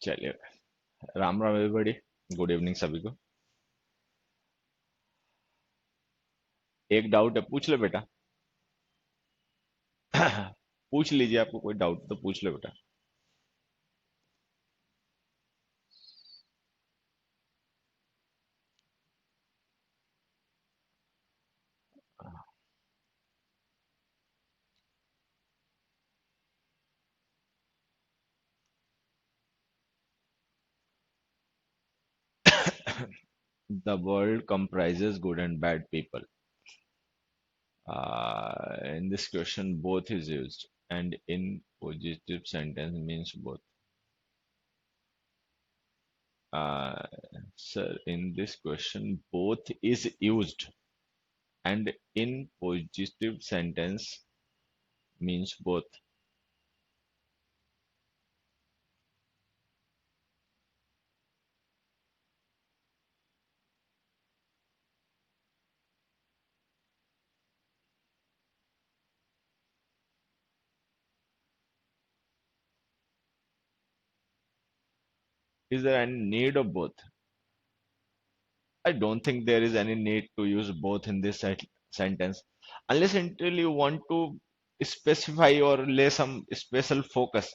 चलिए। Ram Ram everybody. Good evening सभी को। एक डाउट है, पूछ लो बेटा। पूछ लीजिए, आपको कोई डाउट तो पूछ लो बेटा। The world comprises good and bad people. In this question, both is used, and in positive sentence means both. Uh, Sir, in this question, both is used, and in positive sentence means both. Is there any need of both? I don't think there is any need to use both in this sentence unless until you want to specify or lay some special focus.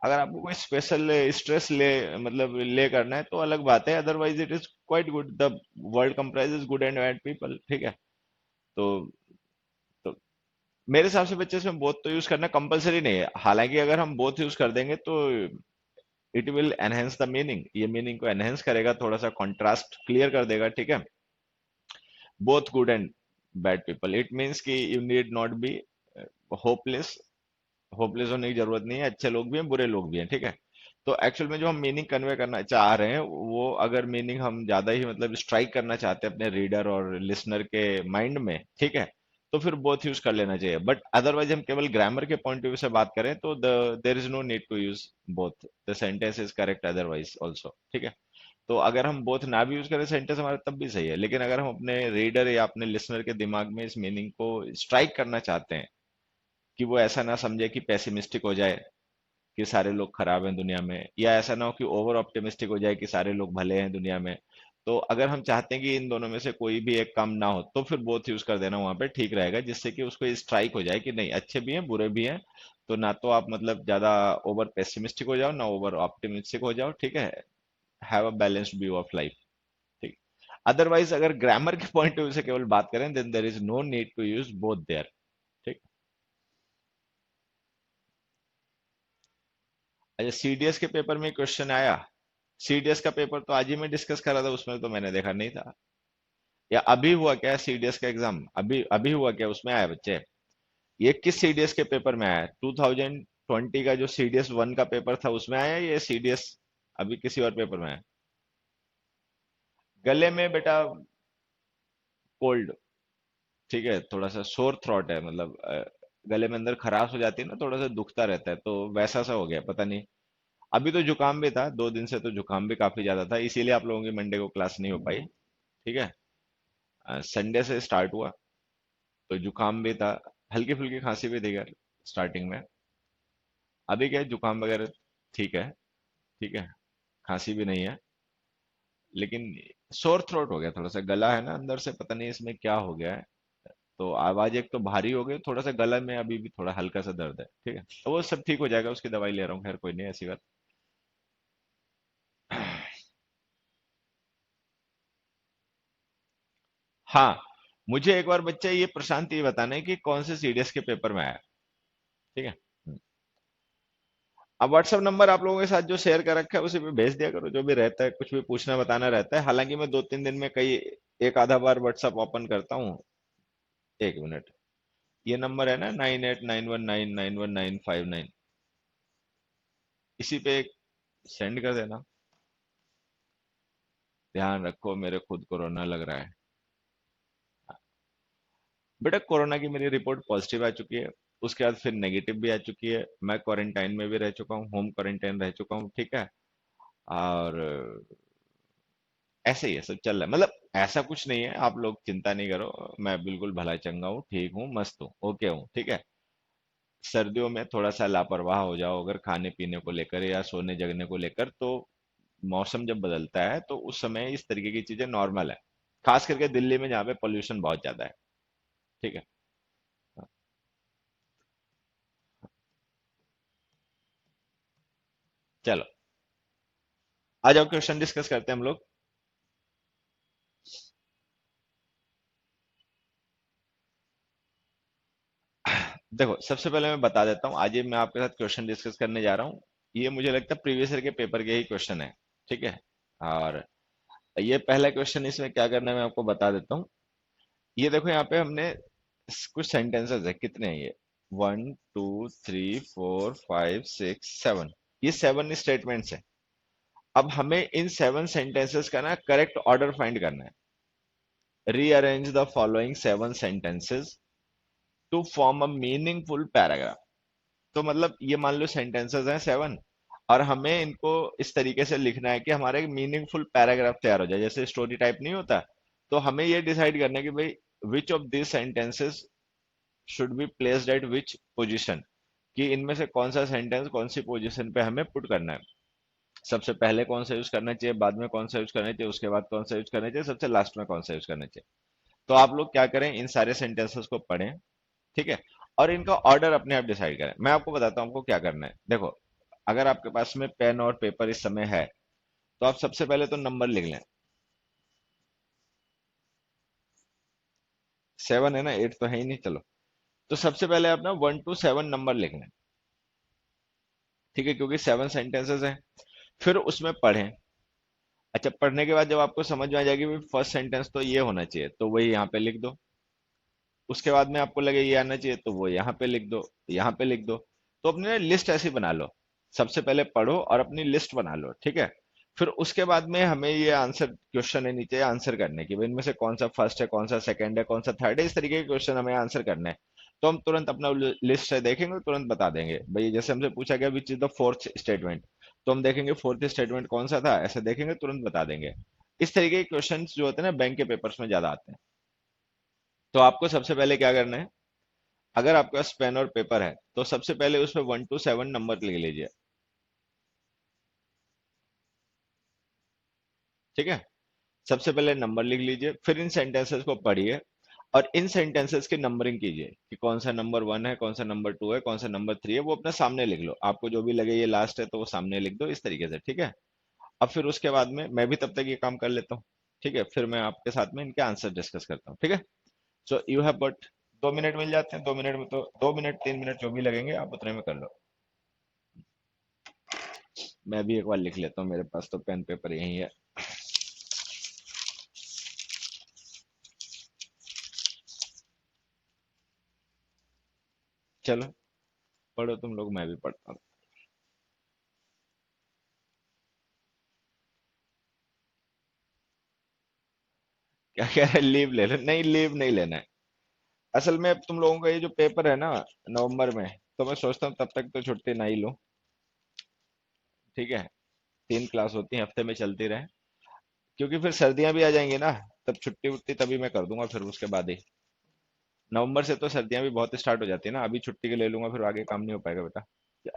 अगर आपको कोई special stress ले मतलब ले करना है तो अलग बात है, otherwise it is quite good. The world comprises good and bad people, ठीक है। तो तो मेरे हिसाब से बच्चे इसमें बोथ तो यूज करना कंपलसरी नहीं है, हालांकि अगर हम बोथ यूज कर देंगे तो it will enhance the meaning, ये मीनिंग को एनहेंस करेगा, थोड़ा सा कॉन्ट्रास्ट क्लियर कर देगा, ठीक है। Both good and bad people it means कि you need not be hopeless. Hopeless होने की जरूरत नहीं है, अच्छे लोग भी हैं बुरे लोग भी हैं, ठीक है। तो एक्चुअल में जो हम मीनिंग कन्वे करना चाह रहे हैं वो अगर मीनिंग हम ज्यादा ही मतलब स्ट्राइक करना चाहते हैं अपने रीडर और लिसनर के माइंड में, ठीक है, तो फिर बोथ यूज कर लेना चाहिए। बट अदरवाइज हम केवल ग्रामर के पॉइंट ऑफ व्यू से बात करें तो the there is no need to use both, the sentence is correct otherwise also, ठीक है। तो अगर हम बोथ ना भी यूज करें सेंटेंस हमारा तब भी सही है, लेकिन अगर हम अपने रीडर या अपने लिसनर के दिमाग में इस मीनिंग को स्ट्राइक करना चाहते हैं कि वो ऐसा ना समझे कि पेसिमिस्टिक हो जाए कि सारे लोग खराब हैं दुनिया में, या ऐसा ना हो कि ओवर ऑप्टिमिस्टिक हो जाए कि सारे लोग भले हैं दुनिया में, तो अगर हम चाहते हैं कि इन दोनों में से कोई भी एक काम ना हो तो फिर बोथ यूज कर देना वहां पे ठीक रहेगा, जिससे कि उसको स्ट्राइक हो जाए कि नहीं, अच्छे भी हैं बुरे भी हैं। तो ना तो आप मतलब ज्यादा ओवर पेसिमिस्टिक हो जाओ ना ओवर ऑप्टिमिस्टिक हो जाओ, ठीक है। Have a balanced view of life, ठीक। अदरवाइज अगर ग्रामर के पॉइंट ऑफ व्यू से केवल बात करें then there is no need to use both there, ठीक। अच्छा, सीडीएस के पेपर में क्वेश्चन आया। सीडीएस का पेपर तो आज ही मैं डिस्कस कर रहा था, उसमें तो मैंने देखा नहीं था। या अभी हुआ क्या सीडीएस का एग्जाम, अभी अभी हुआ क्या, उसमें आया बच्चे? ये किस सीडीएस के पेपर में आया? 2020 का जो सीडीएस वन का पेपर था उसमें आया, ये सीडीएस अभी किसी और पेपर में आया? गले में बेटा कोल्ड, ठीक है, थोड़ा सा सोर थ्रोट है, मतलब गले में अंदर खराश हो जाती है ना, थोड़ा सा दुखता रहता है, तो वैसा सा हो गया, पता नहीं। अभी तो जुकाम भी था, 2 दिन से तो जुकाम भी काफी ज्यादा था, इसीलिए आप लोगों की मंडे को क्लास नहीं हो पाई, ठीक है। संडे से स्टार्ट हुआ तो जुकाम भी था, हल्की फुल्की खांसी भी थी यार स्टार्टिंग में। अभी क्या है, जुकाम वगैरह ठीक है, ठीक है, खांसी भी नहीं है, लेकिन सोर थ्रोट हो गया, थोड़ा सा गला है ना अंदर से, पता नहीं इसमें क्या हो गया है। तो आवाज एक तो भारी हो गई, थोड़ा सा गला में अभी भी थोड़ा हल्का सा दर्द है, ठीक है, तो वो सब ठीक हो जाएगा, उसकी दवाई ले रहा हूँ, खैर कोई नहीं ऐसी बात। हाँ, मुझे एक बार बच्चा ये प्रशांत ये बताना है कि कौन से सीडीएस के पेपर में आया, ठीक है। अब व्हाट्सएप नंबर आप लोगों के साथ जो शेयर कर रखा है उसी पे भेज दिया करो, जो भी रहता है, कुछ भी पूछना बताना रहता है, हालांकि मैं 2-3 दिन में कई एक आधा बार व्हाट्सएप ओपन करता हूँ। 1 मिनट, ये नंबर है ना 9891991959, इसी पे सेंड कर देना। ध्यान रखो मेरे खुद कोरोना लग रहा है। बेटा कोरोना की मेरी रिपोर्ट पॉजिटिव आ चुकी है, उसके बाद फिर नेगेटिव भी आ चुकी है, मैं क्वारंटाइन में भी रह चुका हूँ, होम क्वारंटाइन रह चुका हूँ, ठीक है। और ऐसे ही है, सब चल रहा है, मतलब ऐसा कुछ नहीं है, आप लोग चिंता नहीं करो, मैं बिल्कुल भला चंगा हूँ, ठीक हूँ, मस्त हूँ, ओके हूँ, ठीक है। सर्दियों में थोड़ा सा लापरवाह हो जाओ अगर खाने पीने को लेकर या सोने जगने को लेकर, तो मौसम जब बदलता है तो उस समय इस तरीके की चीजें नॉर्मल है, खास करके दिल्ली में जहाँ पे पोल्यूशन बहुत ज्यादा है। ठीक है। चलो आ जाओ, क्वेश्चन डिस्कस करते हैं हम लोग। देखो सबसे पहले मैं बता देता हूँ, आज ये मैं आपके साथ क्वेश्चन डिस्कस करने जा रहा हूँ। ये मुझे लगता है प्रीवियस ईयर के पेपर के ही क्वेश्चन है। ठीक है। और ये पहला क्वेश्चन, इसमें क्या करना है मैं आपको बता देता हूँ। ये देखो यहाँ पे हमने कुछ सेंटेंसेस है, कितने हैं ये, 1 2 3 4 5 6 7, ये 7 स्टेटमेंट्स है। अब हमें इन 7 सेंटेंसेस का ना करेक्ट ऑर्डर फाइंड करना है। Rearrange the following 7 sentences to form a meaningful paragraph. तो मतलब ये मान लो सेंटेंसेस हैं 7, और हमें इनको इस तरीके से लिखना है कि हमारा एक मीनिंगफुल पैराग्राफ तैयार हो जाए, जैसे स्टोरी टाइप नहीं होता। तो हमें ये डिसाइड करना है कि भाई which of this sentences should be placed at which position, कि इनमें से कौन सा सेंटेंस कौन सी पोजीशन पे हमें पुट करना है। सबसे पहले कौन सा यूज करना चाहिए, बाद में कौन सा यूज करना चाहिए, उसके बाद कौन सा यूज करना चाहिए, सबसे लास्ट में कौन सा यूज करना चाहिए। तो आप लोग क्या करें, इन सारे सेंटेंसेस को पढ़ें। ठीक है। और इनका ऑर्डर अपने आप डिसाइड करें। मैं आपको बताता हूँ आपको क्या करना है। देखो अगर आपके पास में पेन और पेपर इस समय है, तो आप सबसे पहले तो नंबर लिख लें। 7 है ना, 8 तो है ही नहीं, चलो। तो सबसे पहले आप ना 1 to 7 नंबर लिख लें। ठीक है, क्योंकि 7 सेंटेंसेस हैं। फिर उसमें पढ़ें। अच्छा, पढ़ने के बाद जब आपको समझ में आ जाएगी फर्स्ट सेंटेंस तो ये होना चाहिए, तो वही यहाँ पे लिख दो। उसके बाद में आपको लगे ये आना चाहिए, तो वो यहाँ पे लिख दो, यहाँ पे लिख दो। तो अपने लिस्ट ऐसी बना लो। सबसे पहले पढ़ो और अपनी लिस्ट बना लो। ठीक है। फिर उसके बाद में हमें ये आंसर क्वेश्चन है नीचे आंसर करने की, भाई इनमें से कौन सा फर्स्ट है, कौन सा सेकंड है, कौन सा थर्ड है, इस तरीके के क्वेश्चन हमें आंसर करने हैं। तो हम तुरंत अपना लिस्ट है देखेंगे, तुरंत बता देंगे। भाई जैसे हमसे पूछा गया which is the fourth statement, तो हम देखेंगे फोर्थ स्टेटमेंट कौन सा था, ऐसे देखेंगे तुरंत बता देंगे। इस तरीके के क्वेश्चंस जो होते हैं ना बैंक के पेपर्स में ज्यादा आते हैं। तो आपको सबसे पहले क्या करना है, अगर आपके पास पेन और पेपर है तो सबसे पहले उसमें 1 to 7 नंबर लिख लीजिए। ठीक है। सबसे पहले नंबर लिख लीजिए, फिर इन सेंटेंसेस को पढ़िए और इन सेंटेंसेस की नंबरिंग कीजिए कि कौन सा नंबर 1 है, कौन सा नंबर 2 है, कौन सा नंबर 3 है, वो अपने सामने लिख लो। आपको जो भी लगे ये लास्ट है तो वो सामने लिख दो, इस तरीके से। ठीक है। अब फिर उसके बाद में मैं भी तब तक ये काम कर लेता हूँ। ठीक है, फिर मैं आपके साथ में इनके आंसर डिस्कस करता हूँ। ठीक है। So you have but 2 minute मिल जाते हैं, 2 मिनट में तो 2 मिनट 3 मिनट जो भी लगेंगे आप उतने में कर लो। मैं भी एक बार लिख लेता हूँ, मेरे पास तो पेन पेपर यही है। चलो पढ़ो तुम लोग, मैं भी पढ़ता हूँ। क्या कह रहे, लीव ले लो? नहीं, लीव नहीं लेना है। असल में अब तुम लोगों का ये जो पेपर है ना नवंबर में, तो मैं सोचता हूँ तब तक तो छुट्टी ना ही लो। ठीक है। 3 क्लास होती है हफ्ते में, चलती रहे। क्योंकि फिर सर्दियां भी आ जाएंगी ना, तब छुट्टी वुट्टी तभी मैं कर दूंगा, फिर उसके बाद ही। नवंबर से तो सर्दियां भी बहुत स्टार्ट हो जाती है ना, अभी छुट्टी के ले लूंगा फिर आगे काम नहीं हो पाएगा बेटा।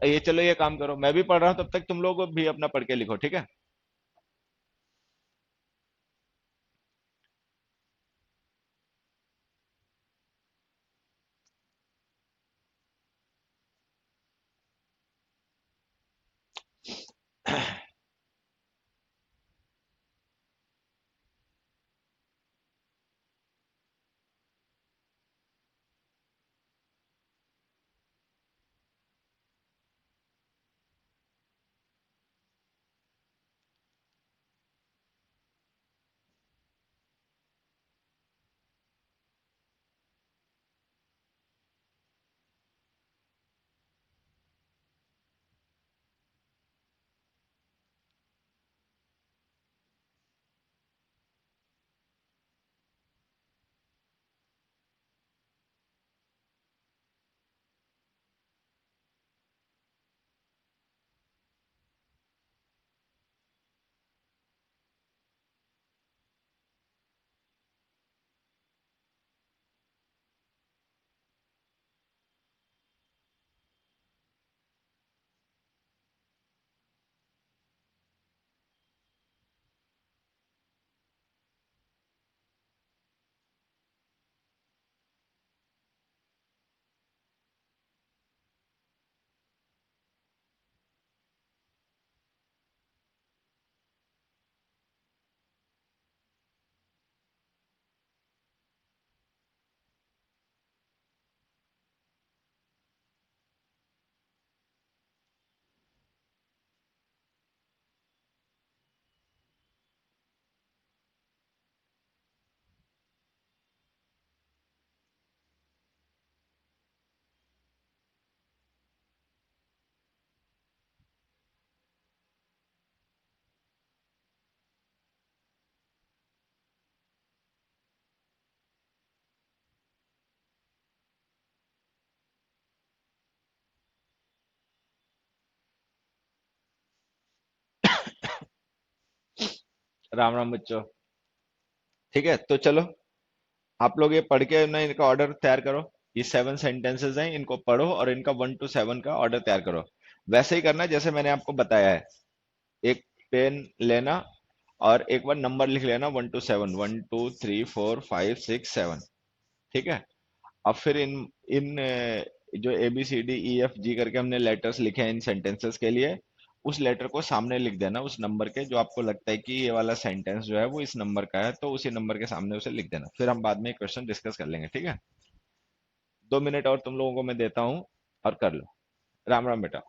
ये चलो ये काम करो, मैं भी पढ़ रहा हूँ तब तक तुम लोग भी अपना पढ़ के लिखो। ठीक है। राम राम बच्चों। ठीक है, तो चलो आप लोग ये पढ़ के ना इनका ऑर्डर तैयार करो। ये 7 सेंटेंसेस हैं, इनको पढ़ो और इनका 1 to 7 का ऑर्डर तैयार करो। वैसे ही करना जैसे मैंने आपको बताया है। एक पेन लेना और एक बार नंबर लिख लेना 1 to 7, 1 2 3 4 5 6 7। ठीक है। अब फिर इन इन जो ABCDEFG करके हमने लेटर्स लिखे हैं इन सेंटेंसेस के लिए, उस लेटर को सामने लिख देना उस नंबर के, जो आपको लगता है कि ये वाला सेंटेंस जो है वो इस नंबर का है, तो उसी नंबर के सामने उसे लिख देना। फिर हम बाद में क्वेश्चन डिस्कस कर लेंगे, ठीक है। 2 मिनट और तुम लोगों को मैं देता हूँ और कर लो। राम राम बेटा।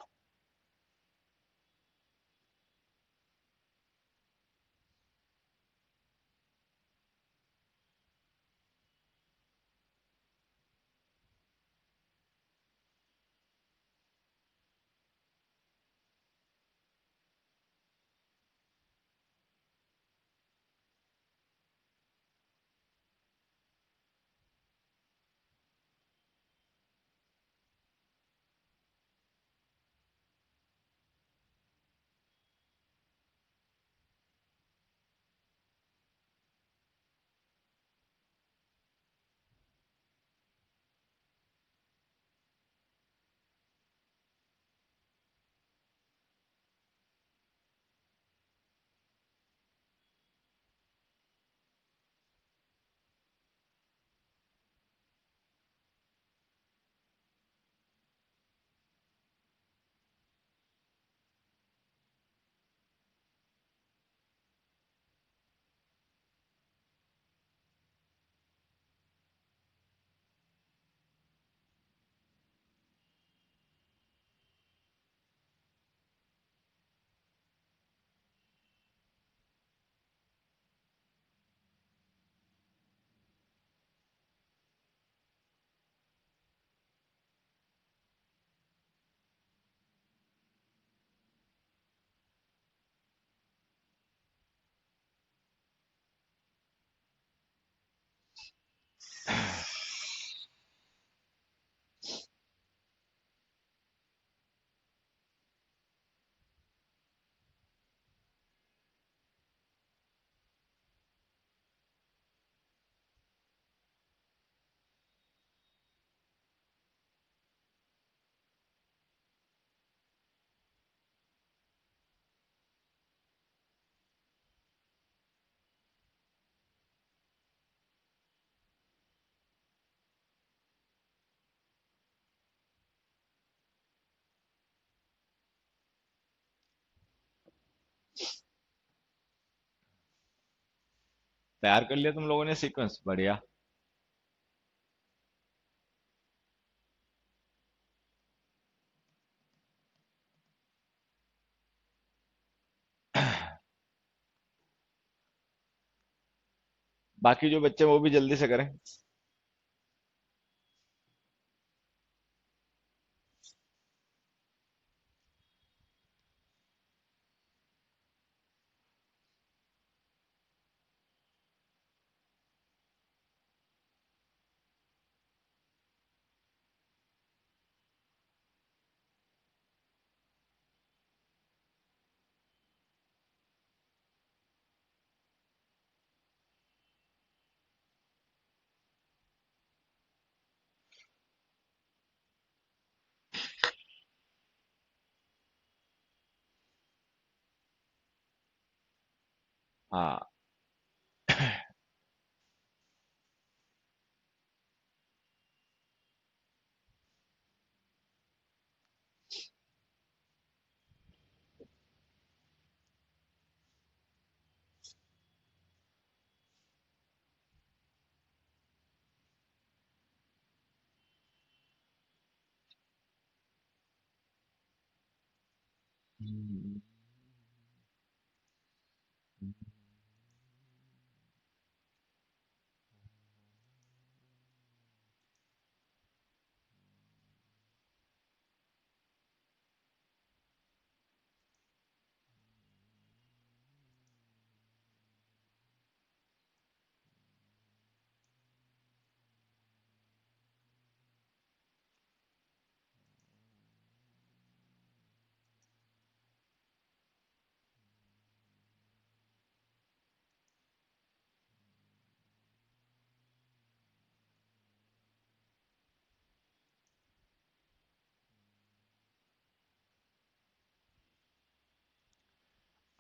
तैयार कर लिया तुम लोगों ने सीक्वेंस, बढ़िया। बाकी जो बच्चे हैं, वो भी जल्दी से करें। हाँ।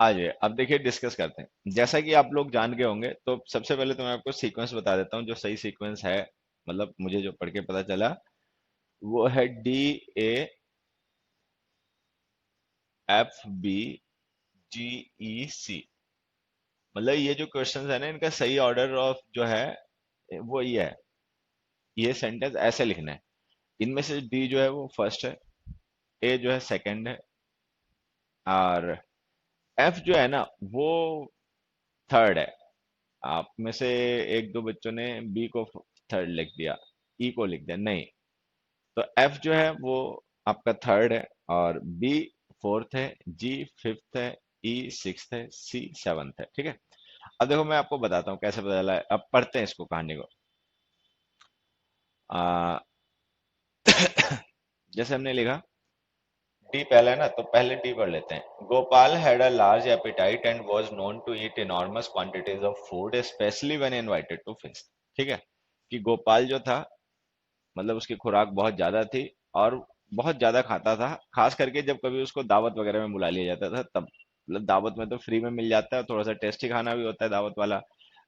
आ जाइए, अब देखिए डिस्कस करते हैं। जैसा कि आप लोग जान गए होंगे, तो सबसे पहले तो मैं आपको सीक्वेंस बता देता हूँ, जो सही सीक्वेंस है, मतलब मुझे जो पढ़ के पता चला, वो है DAFBGEC। मतलब ये जो क्वेश्चंस है ना, इनका सही ऑर्डर ऑफ जो है वो ये है, ये सेंटेंस ऐसे लिखना है। इनमें से डी जो है वो फर्स्ट है, ए जो है सेकंड है, और एफ जो है ना वो थर्ड है। आप में से एक दो बच्चों ने बी को थर्ड लिख दिया, ई को लिख दिया, नहीं। तो एफ जो है वो आपका थर्ड है, और बी फोर्थ है, जी फिफ्थ है, ई सिक्स्थ है, सी सेवंथ है। ठीक है। अब देखो मैं आपको बताता हूँ कैसे पता चला है। अब पढ़ते हैं इसको, कहानी को। आ, जैसे हमने लिखा, डी पहला है ना, तो पहले डी पढ़ लेते हैं। Gopal had a large appetite and was known to eat enormous quantities of food specially when invited to feast। ठीक है, कि गोपाल जो था, मतलब उसकी खुराक बहुत ज्यादा थी, और बहुत ज्यादा खाता था, खास करके जब कभी उसको दावत वगैरह में बुला लिया जाता था तब। मतलब दावत में तो फ्री में मिल जाता है, थोड़ा सा टेस्टी खाना भी होता है दावत वाला।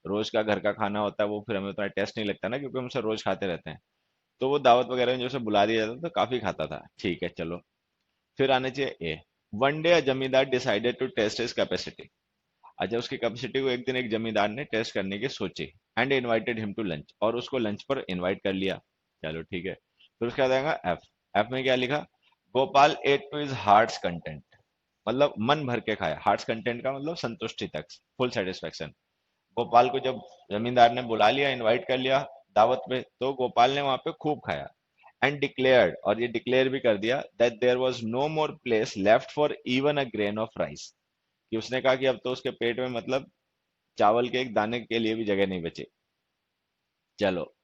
रोज का घर का खाना होता है, वो फिर हमें उतना टेस्ट नहीं लगता ना, क्योंकि हम उसे रोज खाते रहते हैं। तो वो दावत वगैरह में जो उसे बुला दिया जाता था, तो काफी खाता था। ठीक है, चलो। फिर आने चाहिए ए। One day a zamindar decided to test his capacity. अच्छा, उसकी कैपेसिटी को एक दिन एक जमींदार ने टेस्ट करने की सोची, and invited him to lunch, और उसको लंच पर इनवाइट कर लिया। चलो ठीक है। फिर उसके बाद आएगा एफ। एफ में क्या लिखा? Gopal ate to his heart's content. मतलब मन भर के खाया, हार्ट्स कंटेंट का मतलब संतुष्टि तक, फुल सेटिस्फेक्शन। गोपाल को जब जमींदार ने बुला लिया, इनवाइट कर लिया दावत पे, तो गोपाल ने वहां पे खूब खाया। एंड डिक्लेयर्ड, और ये डिक्लेयर भी कर दिया, that there was no more place left for even a grain of rice. कि उसने कहा कि अब तो उसके पेट में, मतलब चावल के एक दाने के लिए भी जगह नहीं बची। चलो,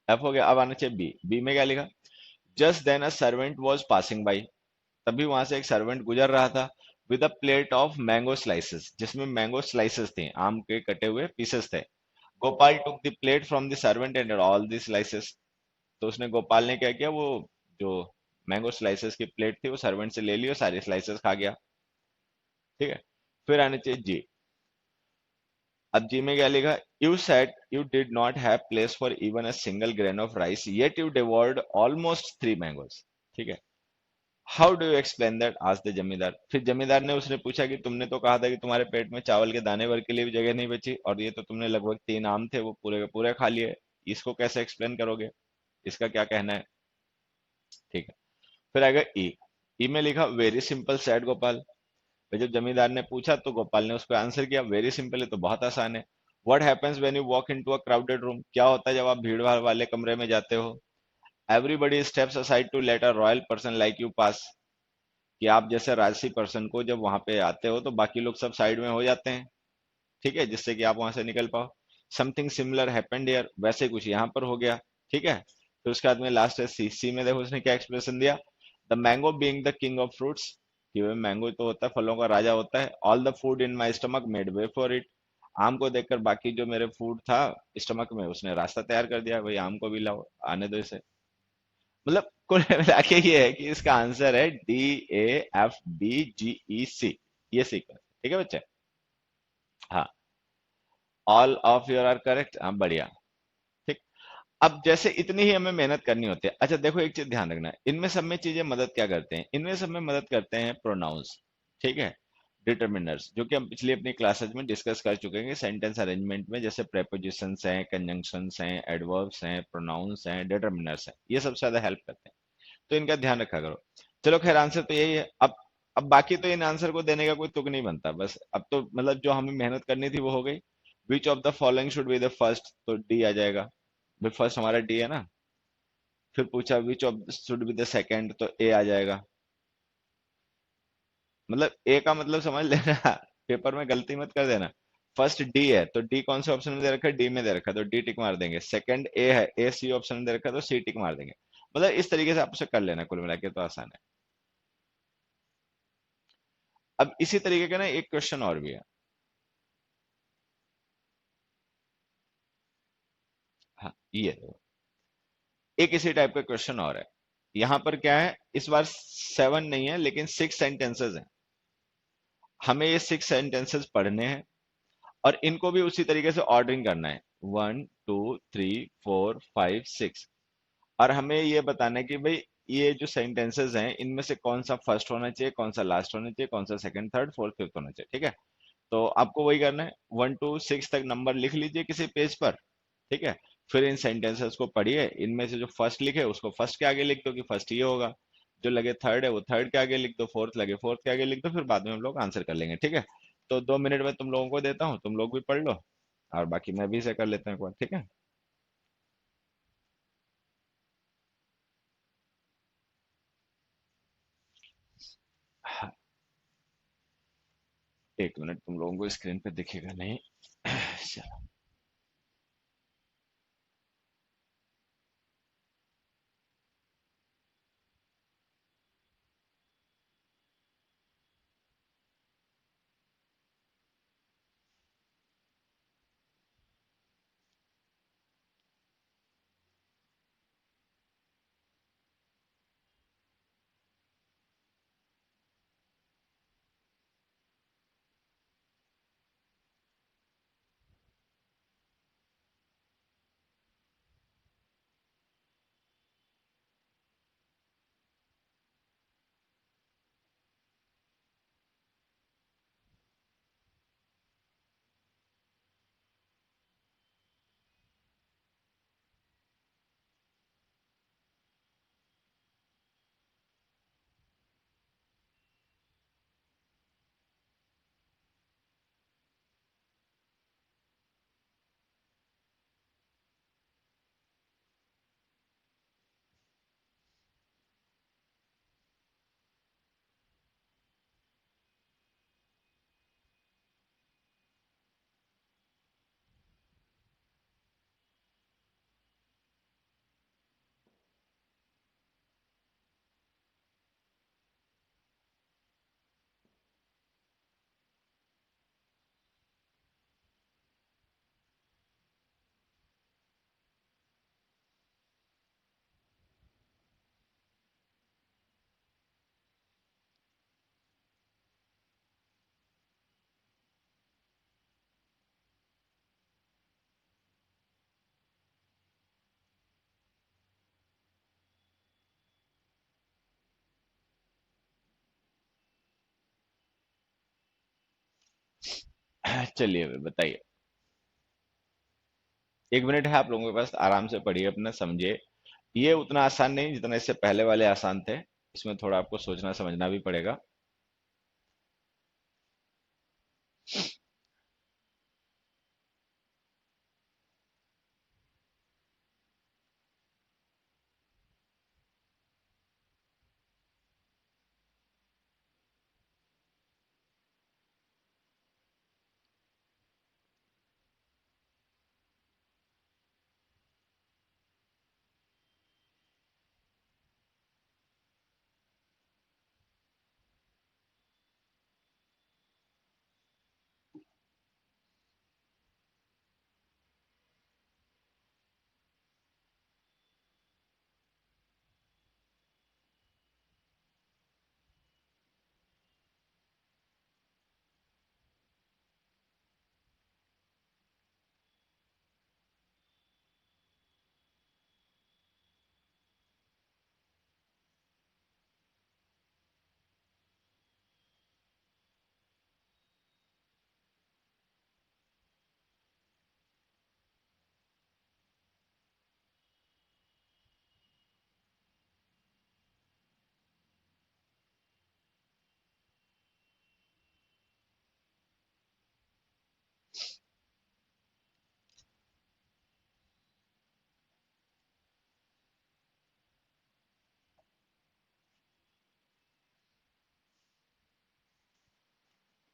एफ हो गया। अब आना चाहिए बी। बी में क्या लिखा? Just then a servant was passing by. तभी वहां से एक सर्वेंट गुजर रहा था, with a plate of mango slices, जिसमें मैंगो स्लाइसेस थे, आम के कटे हुए पीसेस थे। Gopal took the plate from the servant and all the slices. तो उसने, गोपाल ने क्या किया, वो जो मैंगो स्लाइसेस की प्लेट थी वो सर्वेंट से ले ली और सारी स्लाइसेस खा गया। ठीक है। फिर आने चाहिए जी। अब जी में क्या लिखा? You said you did not have place for even a single grain of rice, yet you devoured almost three mangoes. ठीक है। How do you explain that? आज द जमींदार। फिर जमींदार ने उसने पूछा कि तुमने तो कहा था कि तुम्हारे पेट में चावल के दाने भर के लिए भी जगह नहीं बची, और ये तो तुमने लगभग तीन आम थे वो पूरे के पूरे खा लिए। इसको कैसे एक्सप्लेन करोगे? इसका क्या कहना है? ठीक है। फिर आएगा ई। ई में लिखा, वेरी सिंपल सैड गोपाल। तो जब जमींदार ने पूछा तो गोपाल ने उसको आंसर किया, वेरी सिंपल है तो बहुत आसान है। What happens when you walk into a crowded room? क्या होता है जब आप भीड़ भाड़ वाले कमरे में जाते हो? Everybody steps aside to let a royal person like you pass. कि आप जैसे राजसी पर्सन को जब वहां पे आते हो तो बाकी लोग सब साइड में हो जाते हैं, ठीक है, जिससे कि आप वहां से निकल पाओ। Something similar happened here. वैसे कुछ यहाँ पर हो गया। ठीक है। फिर उसके बाद में लास्ट है सी। सी में देखो उसने क्या एक्सप्रेशन दिया? The mango being the king of fruits. कि वह मैंगो तो होता है, फलों का राजा होता है। All the food in my stomach made way for it. आम को देखकर बाकी जो मेरे फूड था स्टमक में, उसने रास्ता तैयार कर दिया, भाई आम को भी लाओ, आने दो इसे। मतलब कुल मिला के ये है कि इसका आंसर है DAFBGEC, ये सीक्वेंस। ठीक है बच्चे? हाँ, all of your are correct. हाँ, बढ़िया। ठीक। अब जैसे इतनी ही हमें मेहनत करनी होती है। अच्छा देखो, एक चीज ध्यान रखना है, इनमें सब में चीजें मदद क्या करते हैं? इनमें सब में मदद करते हैं प्रोनाउंस। ठीक है। डिटर्मिनर्स, जो कि हम पिछली अपनी क्लासेस में डिस्कस कर चुके हैं सेंटेंस अरेंजमेंट में, जैसे प्रेपोजिशंस हैं, कंजंक्शंस हैं, एडवर्ब्स हैं, प्रोनाउंस हैं, डिटर्मिनर्स हैं, ये सबसे ज्यादा हेल्प करते हैं। तो इनका ध्यान रखा करो। चलो खैर, आंसर तो यही है। अब बाकी तो इन आंसर को देने का कोई तुक नहीं बनता, बस अब तो मतलब जो हमें मेहनत करनी थी वो हो गई। Which of the following should be the first, तो डी आ जाएगा। फर्स्ट हमारा डी है ना। फिर पूछा which of should be the second, तो ए आ जाएगा। मतलब ए का मतलब समझ लेना, पेपर में गलती मत कर देना। फर्स्ट डी है तो डी कौन से ऑप्शन में दे रखा है? डी में दे रखा है तो डी टिक मार देंगे। सेकंड ए है, ए सी ऑप्शन में दे रखा है तो सी टिक मार देंगे। मतलब इस तरीके से आप उसे कर लेना, कुल मिला के तो आसान है। अब इसी तरीके का ना एक क्वेश्चन और भी है। हाँ, ये देखो, एक इसी टाइप का क्वेश्चन और है। यहाँ पर क्या है, इस बार सेवन नहीं है लेकिन सिक्स सेंटेंसेस हैं। हमें ये 6 सेंटेंसेस पढ़ने हैं और इनको भी उसी तरीके से ऑर्डरिंग करना है, 1 2 3 4 5 6। और हमें ये बताना है कि भाई ये जो सेंटेंसेस हैं इनमें से कौन सा फर्स्ट होना चाहिए, कौन सा लास्ट होना चाहिए, कौन सा सेकंड थर्ड फोर्थ फिफ्थ होना चाहिए, ठीक है। तो आपको वही करना है, 1 to 6 तक नंबर लिख लीजिए किसी पेज पर, ठीक है। फिर इन सेंटेंसेस को पढ़िए, इनमें से जो फर्स्ट लिखे उसको फर्स्ट के आगे लिख दो कि फर्स्ट ये होगा, जो लगे थर्ड है वो थर्ड के आगे लिख दो, फोर्थ लगे फोर्थ के आगे लिख दो, फिर बाद में हम लोग आंसर कर लेंगे, ठीक है। तो 2 मिनट में तुम लोगों को देता हूँ, तुम लोग भी पढ़ लो और बाकी मैं भी इसे कर लेता हूँ एक बार, ठीक है। हाँ, 1 मिनट, तुम लोगों को स्क्रीन पे दिखेगा नहीं। चलो। चलिए बताइए। 1 मिनट है आप लोगों के पास, आराम से पढ़िए अपना, समझिए। ये उतना आसान नहीं जितना इससे पहले वाले आसान थे, इसमें थोड़ा आपको सोचना समझना भी पड़ेगा।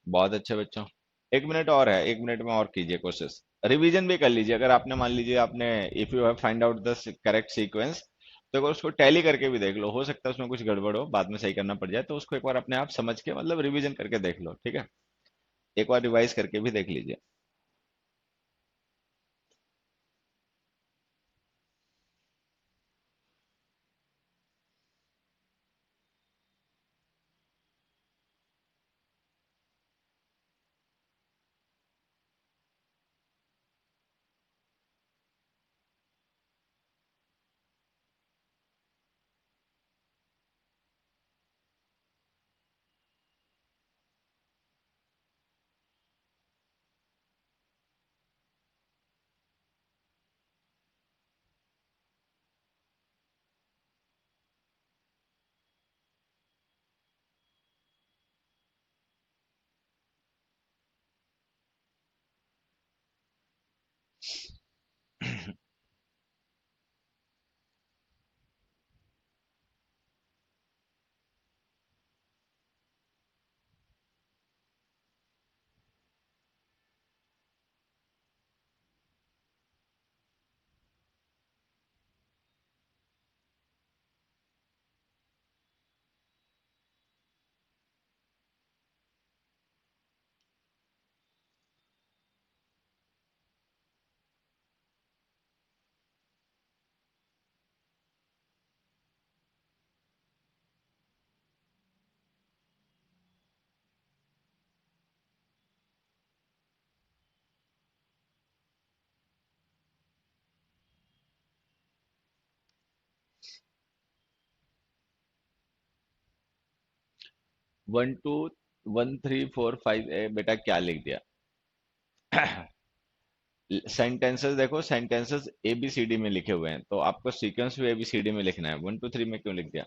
बहुत अच्छे बच्चों। 1 मिनट और है, 1 मिनट में और कीजिए कोशिश। रिवीजन भी कर लीजिए, अगर आपने मान लीजिए आपने, if you have find out the correct sequence, तो अगर उसको टैली करके भी देख लो, हो सकता है उसमें कुछ गड़बड़ हो, बाद में सही करना पड़ जाए, तो उसको एक बार अपने आप समझ के मतलब रिवीजन करके देख लो, ठीक है। एक बार रिवाइज करके भी देख लीजिए। 1 2 1 3 4 5 बेटा क्या लिख दिया? सेंटेंसेस देखो, sentences A B C D में लिखे हुए हैं, तो आपको सीक्वेंस भी ए बी सी डी में लिखना है। 1 2 3 में क्यों लिख दिया?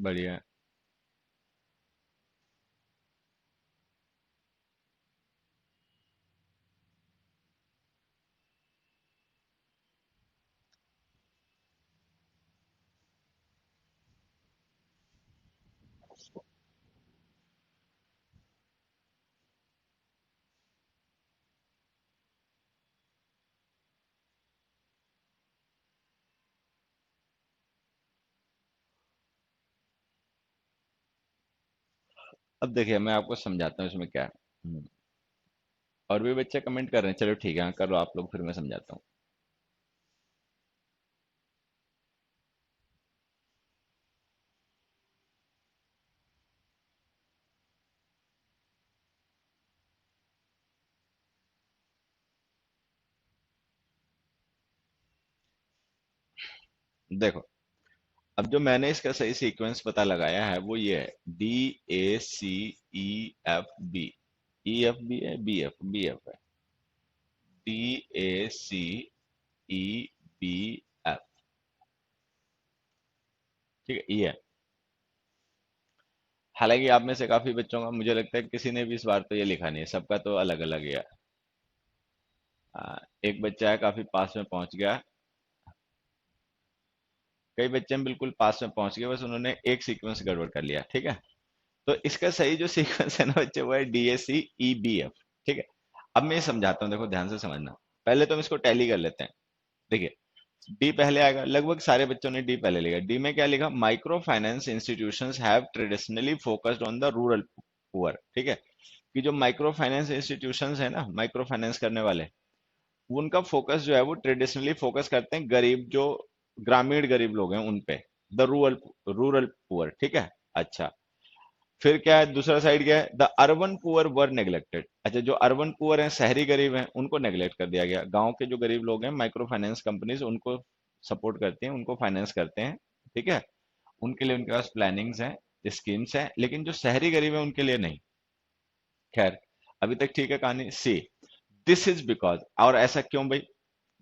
बढ़िया। अब देखिए मैं आपको समझाता हूँ इसमें क्या है। और भी बच्चे कमेंट कर रहे हैं, चलो ठीक है, हाँ करो आप लोग, फिर मैं समझाता हूँ। देखो, अब जो मैंने इसका सही सीक्वेंस पता लगाया है वो ये है, DACEFB। EFB है, BF है। DACEBF, ठीक है, ये है। हालांकि आप में से काफी बच्चों का मुझे लगता है किसी ने भी इस बार तो ये लिखा नहीं है, सबका तो अलग अलग है। एक बच्चा है काफी पास में पहुंच गया। कई बच्चे हैं बिल्कुल पास में पहुंच गए, बस उन्होंने एक सीक्वेंस गड़बड़ कर लिया, ठीक है। तो इसका सही जो सीक्वेंस है ना बच्चे, वो है DACEBF, ठीक है। अब मैं ये समझाता हूँ, देखो ध्यान से समझना। पहले तो हम इसको टैली कर लेते हैं। देखिए, डी पहले आएगा, लगभग सारे बच्चों ने डी पहले लिखा। डी में क्या लिखा? Micro finance institutions have traditionally focused on the rural poor, ठीक है। कि जो माइक्रो फाइनेंस इंस्टीट्यूशंस है ना, माइक्रो फाइनेंस करने वाले, उनका फोकस जो है वो ट्रेडिशनली फोकस करते हैं गरीब, जो ग्रामीण गरीब लोग हैं उन पे। द रूरल रूरल पुअर, ठीक है। अच्छा, फिर क्या है दूसरा साइड, क्या है? The urban poor were neglected. अच्छा, जो अर्बन पुअर हैं, शहरी गरीब हैं, उनको नेग्लेक्ट कर दिया गया। गांव के जो गरीब लोग हैं, माइक्रो फाइनेंस कंपनीज उनको सपोर्ट करती हैं, उनको फाइनेंस करते हैं, ठीक है। उनके लिए उनके पास प्लानिंग्स हैं, स्कीम्स हैं, लेकिन जो शहरी गरीब है उनके लिए नहीं। खैर, अभी तक ठीक है कहानी। सी, दिस इज बिकॉज, और ऐसा क्यों भाई?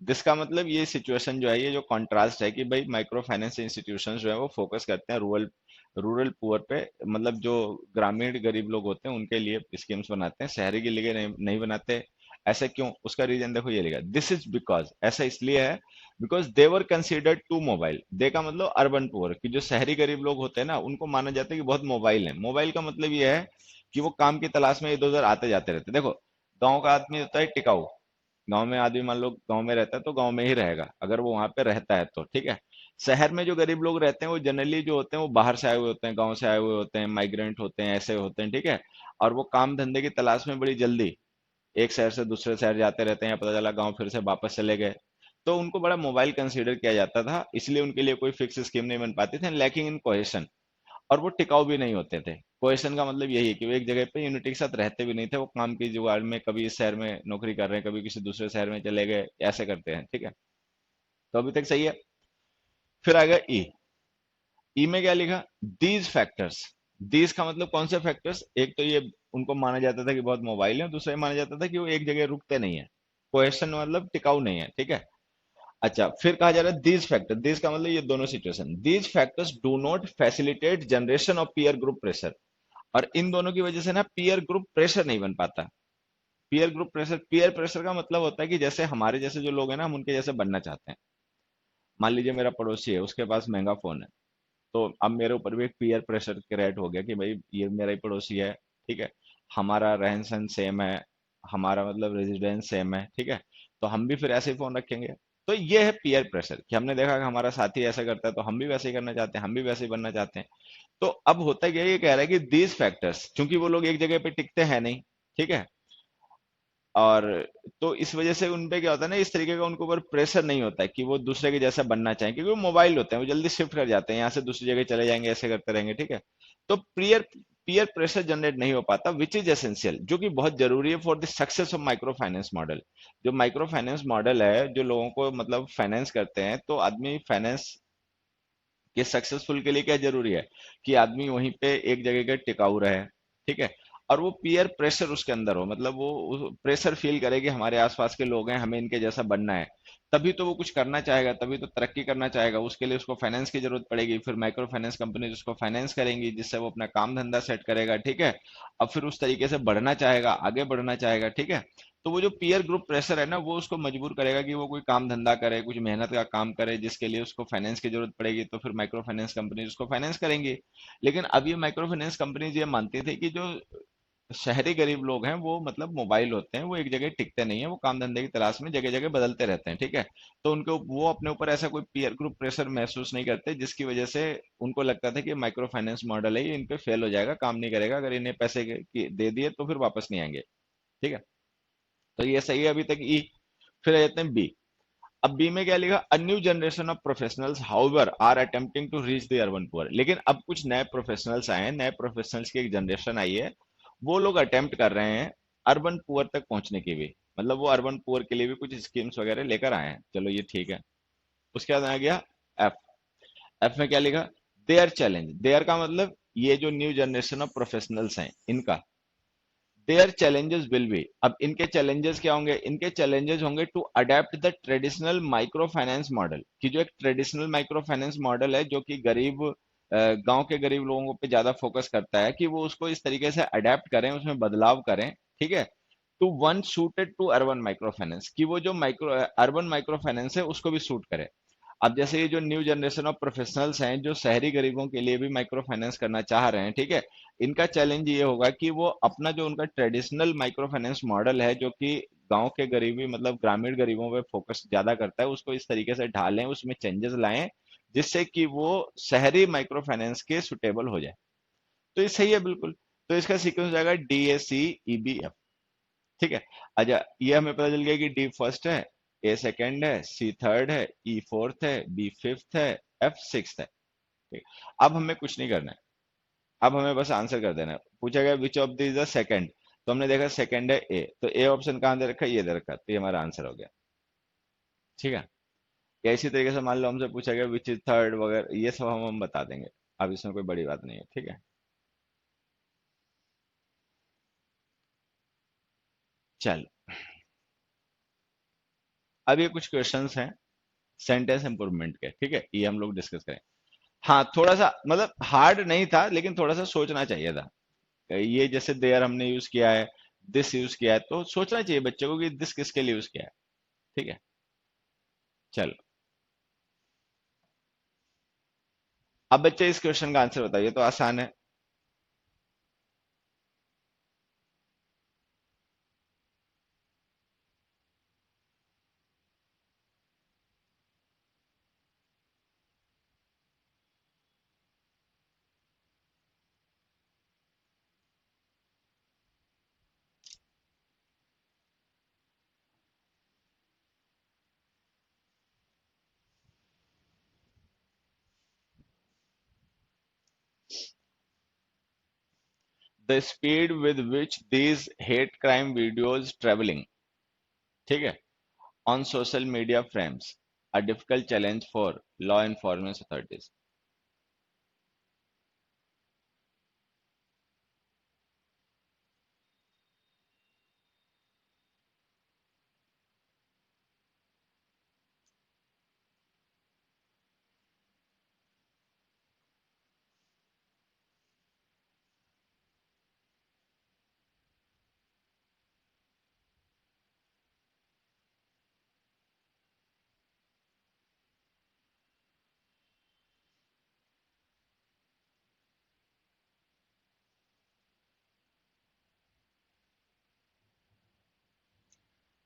दिस का मतलब ये सिचुएशन जो है, ये जो कॉन्ट्रास्ट है कि भाई माइक्रो फाइनेंस इंस्टीट्यूशन जो है वो फोकस करते हैं रूरल रूरल पुअर पे, मतलब जो ग्रामीण गरीब लोग होते हैं उनके लिए स्कीम्स बनाते हैं, शहरी के लिए नहीं बनाते। ऐसा क्यों? उसका रीजन देखो, ये लिखा, दिस इज बिकॉज, ऐसा इसलिए है because they were considered to mobile. They का मतलब अर्बन पुअर, कि जो शहरी गरीब लोग होते हैं ना, उनको माना जाता है कि बहुत मोबाइल है। मोबाइल का मतलब ये है कि वो काम की तलाश में इधर उधर आते जाते रहते हैं। देखो, गाँव का आदमी होता है टिकाऊ। गांव में आदमी मान लो गांव में रहता है तो गांव में ही रहेगा, अगर वो वहां पे रहता है तो, ठीक है। शहर में जो गरीब लोग रहते हैं वो जनरली जो होते हैं वो बाहर से आए हुए होते हैं, गांव से आए हुए होते हैं, माइग्रेंट होते हैं, ऐसे होते हैं, ठीक है। और वो काम धंधे की तलाश में बड़ी जल्दी एक शहर से दूसरे शहर जाते रहते हैं, या पता चला गांव फिर से वापस चले गए। तो उनको बड़ा मोबाइल कंसीडर किया जाता था, इसलिए उनके लिए कोई फिक्स स्कीम नहीं बन पाती थी, लैकिंग इन कोहेशन। और वो टिकाऊ भी नहीं होते थे। कोहेशन का मतलब यही है कि वो एक जगह पे यूनिटी के साथ रहते भी नहीं थे, वो काम की जुगाड़ में कभी इस शहर में नौकरी कर रहे हैं, कभी किसी दूसरे शहर में चले गए, ऐसे करते हैं, ठीक है। तो अभी तक सही है। फिर आ गया ई। ई में क्या लिखा? These factors. दीज का मतलब कौन से फैक्टर्स? एक तो ये, उनको माना जाता था कि बहुत मोबाइल है, दूसरा ये माना जाता था कि वो एक जगह रुकते नहीं है। कोहेशन मतलब टिकाऊ नहीं है, ठीक है। अच्छा, फिर कहा जा रहा है दीज फैक्टर। दीज का मतलब ये दोनों situation, these factors do not facilitate generation of peer group pressure. और इन दोनों की वजह से ना पीयर ग्रुप प्रेशर नहीं बन पाता। Peer group pressure, peer pressure का मतलब होता है कि जैसे हमारे जैसे जो लोग हैं ना, हम उनके जैसे बनना चाहते हैं। मान लीजिए मेरा पड़ोसी है, उसके पास महंगा फोन है, तो अब मेरे ऊपर भी एक पीयर प्रेशर क्रिएट हो गया कि भाई ये मेरा ही पड़ोसी है, ठीक है, हमारा रहन सहन सेम है, हमारा मतलब रेजिडेंस सेम है, ठीक है, तो हम भी फिर ऐसे ही फोन रखेंगे। तो ये है पीयर प्रेशर कि हमने देखा कि हमारा साथी ऐसा करता है तो हम भी वैसे ही करना चाहते हैं, हम भी वैसे ही बनना चाहते हैं। तो अब होता क्या है, ये कह रहा है कि दीज फैक्टर्स, क्योंकि वो लोग एक जगह पे टिकते हैं नहीं, ठीक है, और तो इस वजह से उनपे क्या होता है ना, इस तरीके का उनके ऊपर प्रेशर नहीं होता है कि वो दूसरे के जैसा बनना चाहें, क्योंकि वो मोबाइल होते हैं, वो जल्दी शिफ्ट कर जाते हैं, यहाँ से दूसरी जगह चले जाएंगे, ऐसे करते रहेंगे, ठीक है। तो पीयर पीयर प्रेशर जनरेट नहीं हो पाता, विच इज एसेंशियल, जो कि बहुत जरूरी है for the success of micro finance model. जो माइक्रो फाइनेंस मॉडल है, जो लोगों को मतलब फाइनेंस करते हैं, तो आदमी फाइनेंस कि सक्सेसफुल के लिए क्या जरूरी है कि आदमी वहीं पे एक जगह का टिकाऊ रहे, ठीक है, और वो पीयर प्रेशर उसके अंदर हो, मतलब वो प्रेशर फील करे कि हमारे आसपास के लोग हैं, हमें इनके जैसा बनना है, तभी तो वो कुछ करना चाहेगा, तभी तो तरक्की करना चाहेगा, उसके लिए उसको फाइनेंस की जरूरत पड़ेगी, फिर माइक्रो फाइनेंस कंपनी उसको फाइनेंस करेंगी, जिससे वो अपना काम धंधा सेट करेगा, ठीक है। अब फिर उस तरीके से बढ़ना चाहेगा, आगे बढ़ना चाहेगा, ठीक है। तो वो जो पीयर ग्रुप प्रेशर है ना, वो उसको मजबूर करेगा कि वो कोई काम धंधा करे, कुछ मेहनत का काम करे, जिसके लिए उसको फाइनेंस की जरूरत पड़ेगी, तो फिर माइक्रो फाइनेंस कंपनी उसको फाइनेंस करेंगी। लेकिन अब ये माइक्रो फाइनेंस कंपनीज ये मानती थी कि जो शहरी गरीब लोग हैं वो मतलब मोबाइल होते हैं, वो एक जगह टिकते नहीं है, वो काम धंधे की तलाश में जगह जगह बदलते रहते हैं, ठीक है। तो वो अपने ऊपर ऐसा कोई पीयर ग्रुप प्रेशर महसूस नहीं करते, जिसकी वजह से उनको लगता था कि माइक्रो फाइनेंस मॉडल है, ये इन पे फेल हो जाएगा, काम नहीं करेगा, अगर इन्हें पैसे दे दिए तो फिर वापस नहीं आएंगे, ठीक है। तो ये सही है अभी तक ई। फिर आ जाते हैं बी। अब बी में क्या लिखा, a new generation of professionals however are attempting to reach the urban poor. लेकिन अब कुछ नए प्रोफेशनल्स आए हैं, नए प्रोफेशनल्स की एक जनरेशन आई है, वो लोग अटेम्प्ट कर रहे हैं अर्बन पुअर तक पहुंचने की भी, मतलब वो अर्बन पुअर के लिए भी कुछ स्कीम्स वगैरह लेकर आए हैं, चलो ये ठीक है। उसके बाद आ गया एफ। एफ में क्या लिखा, देयर चैलेंज, देयर का मतलब ये जो न्यू जनरेशन ऑफ प्रोफेशनल्स हैं इनका, देयर चैलेंजेस विल बी, अब इनके चैलेंजेस क्या होंगे, इनके चैलेंजेस होंगे to adapt the traditional micro finance model, कि जो एक ट्रेडिशनल माइक्रो फाइनेंस मॉडल है, जो कि गरीब गांव के गरीब लोगों पे ज्यादा फोकस करता है, कि वो उसको इस तरीके से अडेप्ट करें, उसमें बदलाव करें, ठीक है, to one suited to urban micro finance, कि वो जो माइक्रो अर्बन माइक्रो फाइनेंस है उसको भी सूट करे। अब जैसे ये जो न्यू जनरेशन ऑफ प्रोफेशनल्स हैं, जो शहरी गरीबों के लिए भी माइक्रो फाइनेंस करना चाह रहे हैं, ठीक है, इनका चैलेंज ये होगा कि वो अपना जो उनका ट्रेडिशनल माइक्रो फाइनेंस मॉडल है, जो कि गांव के गरीबी मतलब ग्रामीण गरीबों पे फोकस ज्यादा करता है, उसको इस तरीके से ढालें, उसमें चेंजेस लाएं, जिससे कि वो शहरी माइक्रो फाइनेंस के सुटेबल हो जाए। तो ये सही है बिल्कुल। तो इसका सीक्वेंस हो जाएगा DACEBF, ठीक है। अच्छा, ये हमें पता चल गया कि डी फर्स्ट है, ए सेकंड है, सी थर्ड है, ई फोर्थ है, बी फिफ्थ है, एफ सिक्स्थ है, ठीक है। अब हमें कुछ नहीं करना है, अब हमें बस आंसर कर देना है। पूछा गया which of this is the second, तो हमने देखा सेकंड है ए, तो ए ऑप्शन कहाँ दे रखा है, ये दे रखा है, तो ये हमारा आंसर हो गया, ठीक है। या इसी तरीके से मान लो हमसे पूछा गया विच इज थर्ड वगैरह, ये सब हम बता देंगे, अब इसमें कोई बड़ी बात नहीं है, ठीक है। चल, अब ये कुछ क्वेश्चंस हैं सेंटेंस इंप्रूवमेंट के, ठीक है, ये हम लोग डिस्कस करें। हाँ, थोड़ा सा मतलब हार्ड नहीं था, लेकिन थोड़ा सा सोचना चाहिए था। ये जैसे देयर हमने यूज किया है, दिस यूज किया है, तो सोचना चाहिए बच्चों को कि दिस किसके लिए यूज किया है, ठीक है। चलो, अब बच्चे इस क्वेश्चन का आंसर बताइए, तो आसान है। The speed with which these hate crime videos travelling, ठीक है, on social media frames a difficult challenge for law enforcement authorities.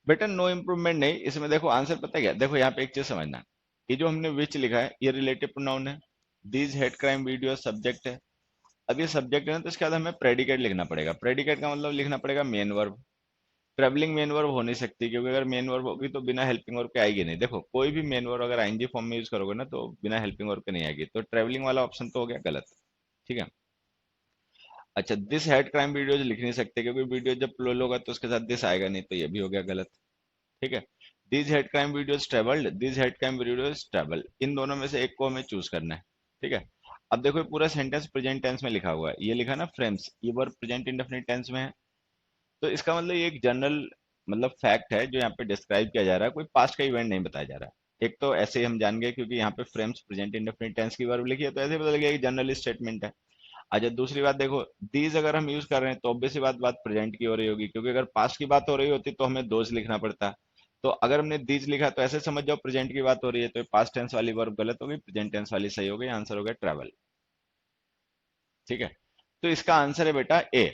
बेटा नो इम्प्रूवमेंट नहीं, इसमें देखो आंसर पता है क्या, देखो यहाँ पे एक चीज समझना, ये जो हमने विच लिखा है ये रिलेटिव प्रोनाउन है, these head crime video subject है। अब ये सब्जेक्ट है ना, तो इसके बाद हमें प्रेडिकेट लिखना पड़ेगा, प्रेडिकेट का मतलब लिखना पड़ेगा main verb. Travelling main verb हो नहीं सकती, क्योंकि अगर मेन वर्ब होगी तो बिना हेल्पिंग वर्ब के आएगी नहीं। देखो कोई भी मेन वर्ब अगर आईएनजी फॉर्म में यूज करोगे ना तो बिना हेल्पिंग वर्ब के नहीं आएगी, तो ट्रेवलिंग वाला ऑप्शन तो हो गया गलत। ठीक है। अच्छा, दिस हेड क्राइम वीडियोज लिख नहीं सकते, क्योंकि वीडियो जब प्लूरल होगा तो उसके साथ दिस आएगा नहीं, तो ये भी हो गया गलत। ठीक है। These head crime videos travelled, these head crime videos travel, इन दोनों में से एक को हमें चूज करना है। ठीक है। अब देखो ये पूरा सेंटेंस प्रेजेंट टेंस में लिखा हुआ है, ये लिखा ना फ्रेम्स, ये वर्ब प्रेजेंट इंडेफिनिट टेंस में है। तो इसका मतलब ये एक जनरल मतलब फैक्ट है जो यहाँ पे डिस्क्राइब किया जा रहा है, कोई पास्ट का इवेंट नहीं बताया जा रहा है। एक तो ऐसे ही हम जान गए क्योंकि यहाँ पे फ्रेम्स प्रेजेंट इंडेफिनिट टेंस की वर्ब लिखी है, तो ऐसे ही पता लग गया कि जनरल स्टेटमेंट है। अच्छा, दूसरी बात देखो, दीज अगर हम यूज कर रहे हैं तो ऑब्वियस सी बात प्रेजेंट की हो रही होगी, क्योंकि अगर पास्ट की बात हो रही होती तो हमें दोज लिखना पड़ता। तो अगर हमने दीज लिखा तो ऐसे समझ जाओ प्रेजेंट की बात हो रही है, तो पास्ट टेंस वाली वर्ब गलत हो गई, प्रेजेंट टेंस वाली सही हो गई, आंसर हो गया ट्रैवल। ठीक है। तो इसका आंसर है बेटा ए।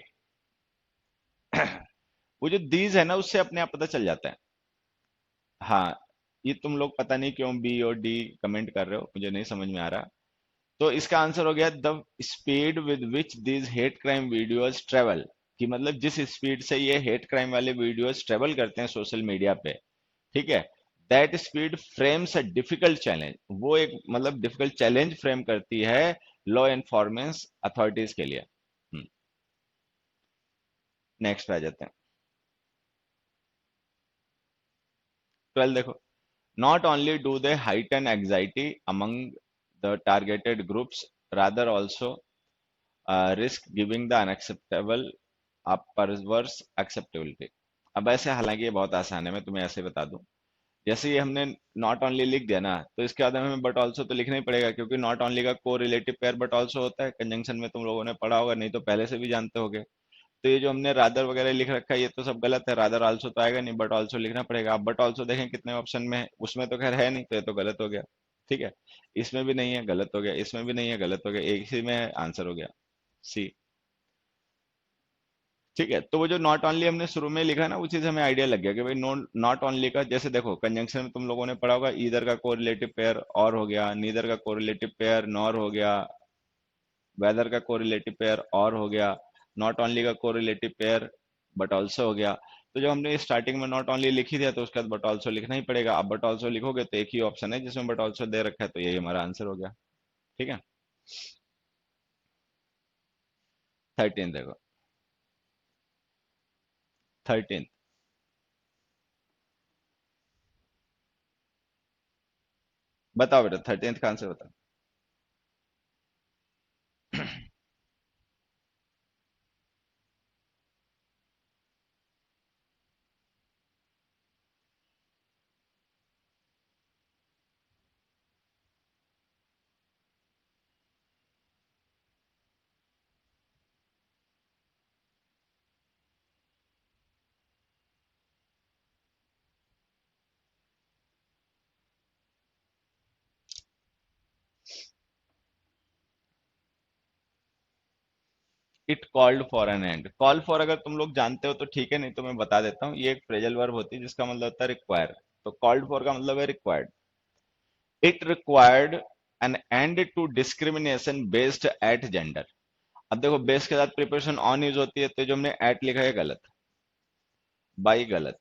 वो जो दीज है ना उससे अपने आप पता चल जाता है। हाँ, ये तुम लोग पता नहीं क्यों बी और डी कमेंट कर रहे हो, मुझे नहीं समझ में आ रहा। तो इसका आंसर हो गया the speed with which these hate crime videos travel, कि मतलब जिस स्पीड से ये हेट क्राइम वाले वीडियोज ट्रेवल करते हैं सोशल मीडिया पे। ठीक है। That speed frames a difficult challenge, वो एक मतलब डिफिकल्ट चैलेंज फ्रेम करती है लॉ एनफोर्समेंट अथॉरिटीज के लिए। नेक्स्ट पे आ जाते हैं। 12 देखो, not only do they heighten anxiety among the targeted groups, rather also risk giving the unacceptable a perverse acceptability। अब ऐसे हालांकि ये बहुत आसान है, मैं तुम्हें ऐसे बता दूं, जैसे ये हमने नॉट ओनली लिख दिया ना, तो इसके बाद हमें बट ऑल्सो तो लिखना ही पड़ेगा, क्योंकि नॉट ओनली का को रिलेटिव पेयर बट ऑल्सो होता है कंजंक्शन में, तुम लोगों ने पढ़ा होगा, नहीं तो पहले से भी जानते होगे। तो ये जो हमने रादर वगैरह लिख रखा है ये तो सब गलत है, रादर आल्सो तो आएगा नहीं, बट ऑल्सो लिखना पड़ेगा। अब बट ऑल्सो देखें कितने ऑप्शन में है, उसमें तो खैर है नहीं, तो ये तो गलत हो गया। ठीक है। इसमें भी नहीं है, गलत हो गया, इसमें भी नहीं है, गलत हो गया, एक ही में आंसर हो गया सी। ठीक है। तो वो जो नॉट ओनली हमने शुरू में लिखा ना, उसी से हमें आइडिया लग गया कि भाई नो नॉट ओनली का, जैसे देखो कंजंक्शन में तुम लोगों ने पढ़ा होगा, ईदर का कोरिलेटिव पेयर और हो गया, नीदर का कोरिलेटिव पेयर नॉर हो गया, वेदर का कोरिलेटिव पेयर और हो गया, नॉट ओनली का कोरिलेटिव पेयर बट ऑल्सो हो गया। तो जब हमने स्टार्टिंग में नॉट ओनली लिखी थी तो उसके बाद बट ऑल्सो लिखना ही पड़ेगा। अब बट ऑल्सो लिखोगे तो एक ही ऑप्शन है जिसमें बट ऑल्सो दे रखा है, तो यही हमारा आंसर हो गया। ठीक है। 13 देखो, 13, बताओ बेटा 13 का आंसर बताओ। It called for an end, call for अगर तुम लोग जानते हो तो ठीक है, नहीं तो मैं बता देता हूँ, ये एक फ्रेजल वर्ब होती है जिसका मतलब होता है रिक्वायर। तो कॉल्ड फॉर का मतलब है required. It required an end to discrimination based at gender. अब देखो बेस के साथ प्रिपरेशन ऑन यूज होती है, तो जो हमने एट लिखा है गलत, बाई गलत,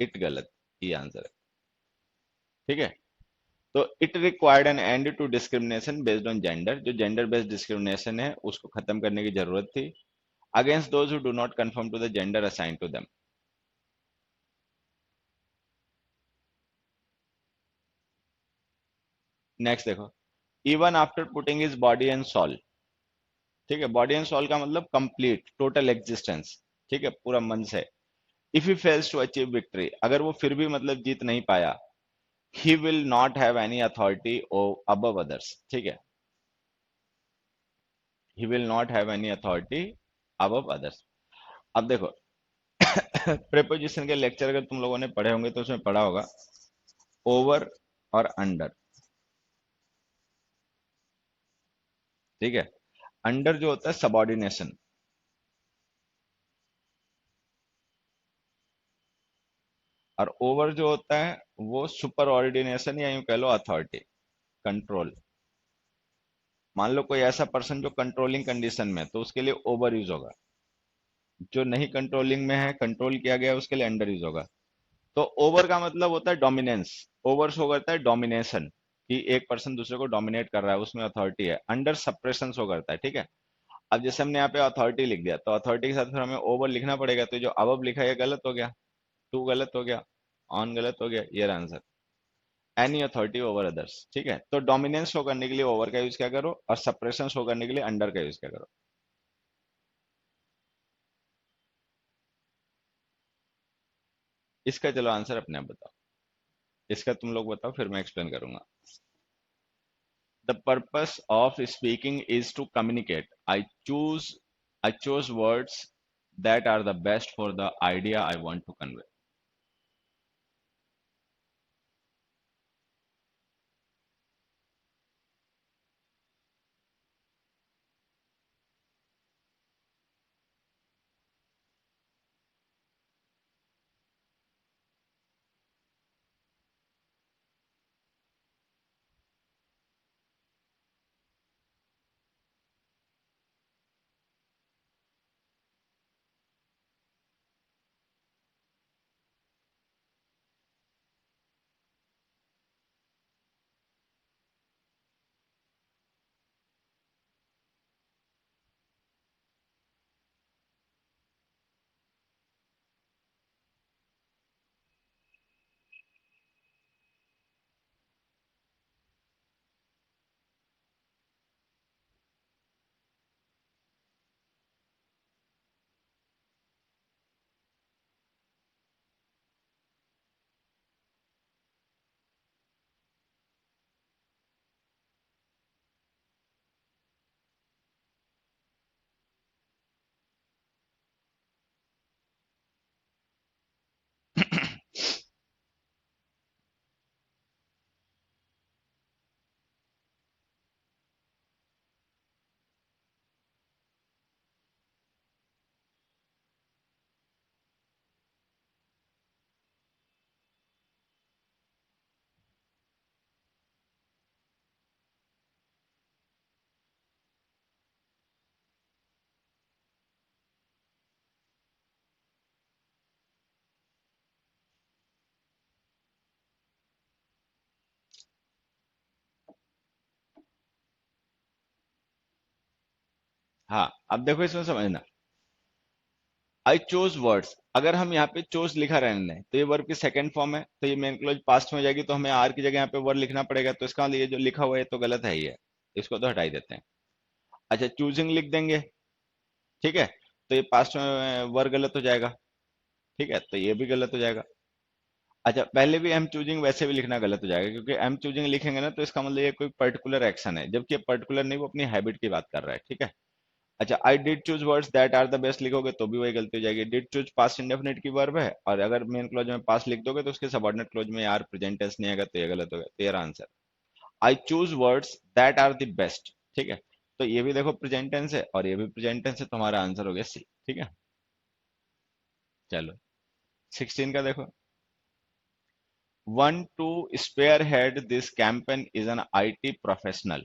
इट गलत, ये आंसर है। ठीक है। तो it required an end to discrimination based on gender, जो जेंडर बेस्ड डिस्क्रिमिनेशन है उसको खत्म करने की जरूरत थी, against those who do not conform to the gender assign to them. Next देखो, even after putting his body and soul. ठीक है। बॉडी एंड सॉल का मतलब कंप्लीट टोटल एग्जिस्टेंस। ठीक है, पूरा मन से। If he fails to achieve victory, अगर वो फिर भी मतलब जीत नहीं पाया, he will not have any authority above others. ठीक है। He will not have any authority above others. अब देखो प्रेपोजिशन के लेक्चर अगर तुम लोगों ने पढ़े होंगे तो उसमें पढ़ा होगा ओवर और अंडर। ठीक है। अंडर जो होता है, सबॉर्डिनेशन। और ओवर जो होता है वो सुपर ऑर्डिनेशन या यूं कह लो अथॉरिटी, कंट्रोल। मान लो कोई ऐसा पर्सन जो कंट्रोलिंग कंडीशन में है, तो उसके लिए ओवर यूज होगा। जो नहीं कंट्रोलिंग में है, कंट्रोल किया गया है, उसके लिए अंडर यूज होगा। तो ओवर का मतलब होता है डोमिनेंस। ओवर शो करता है डोमिनेशन, कि एक पर्सन दूसरे को डोमिनेट कर रहा है, उसमें अथॉरिटी है। अंडर सप्रेशन शो करता है, ठीक है। अब जैसे हमने यहाँ पे अथॉरिटी लिख दिया, तो अथॉरिटी के साथ फिर हमें ओवर लिखना पड़ेगा, तो जो अब लिखा है ये गलत हो गया, टू गलत हो गया, ऑन गलत हो गया, ये answer. Any authority over others, ठीक है। तो डोमिनेंस शो करने के लिए ओवर का यूज क्या करो, और सप्रेशन शो करने के लिए अंडर का यूज क्या करो। इसका चलो आंसर अपने आप बताओ। इसका तुम लोग बताओ, फिर मैं एक्सप्लेन करूंगा। The purpose of speaking is to communicate. I chose words that are the best for the idea I want to convey. हाँ, अब देखो इसमें समझना। आई चोज वर्ड्स, अगर हम यहाँ पे चोज लिखा रहने दें, तो ये वर्ब की सेकंड फॉर्म है, तो ये मेन क्लोज पास्ट में हो जाएगी, तो हमें आर की जगह यहाँ पे वर्ड लिखना पड़ेगा। तो इसका मतलब ये जो लिखा हुआ है तो गलत है ही है, इसको तो हटा ही देते हैं। अच्छा, चूजिंग लिख देंगे, ठीक है, तो ये पास्ट में वर्ड गलत हो जाएगा, ठीक है, तो ये भी गलत हो जाएगा। अच्छा, पहले भी एम चूजिंग वैसे भी लिखना गलत हो जाएगा, क्योंकि एम चूजिंग लिखेंगे ना तो इसका मतलब ये कोई पर्टिकुलर एक्शन है, जबकि ये पर्टिकुलर नहीं, वो अपनी हैबिट की बात कर रहा है, ठीक है। अच्छा, I did choose words that are the best लिखोगे तो भी वही गलती हो जाएगी। डिड चूज पास्ट इंडेफिनिट की वर्ब है, और अगर मेन क्लॉज में पास्ट लिख दोगे तो उसके सबऑर्डिनेट क्लॉज में यार प्रेजेंट टेंस नहीं आएगा, तो ये गलत हो गया। तेरा answer I choose words that are the best, ठीक है। तो ये भी देखो प्रेजेंट टेंस है, और ये भी प्रेजेंट टेंस है, तो हमारा आंसर हो गया सी, ठीक है। चलो 16 का देखो। One to spearhead this campaign is an IT professional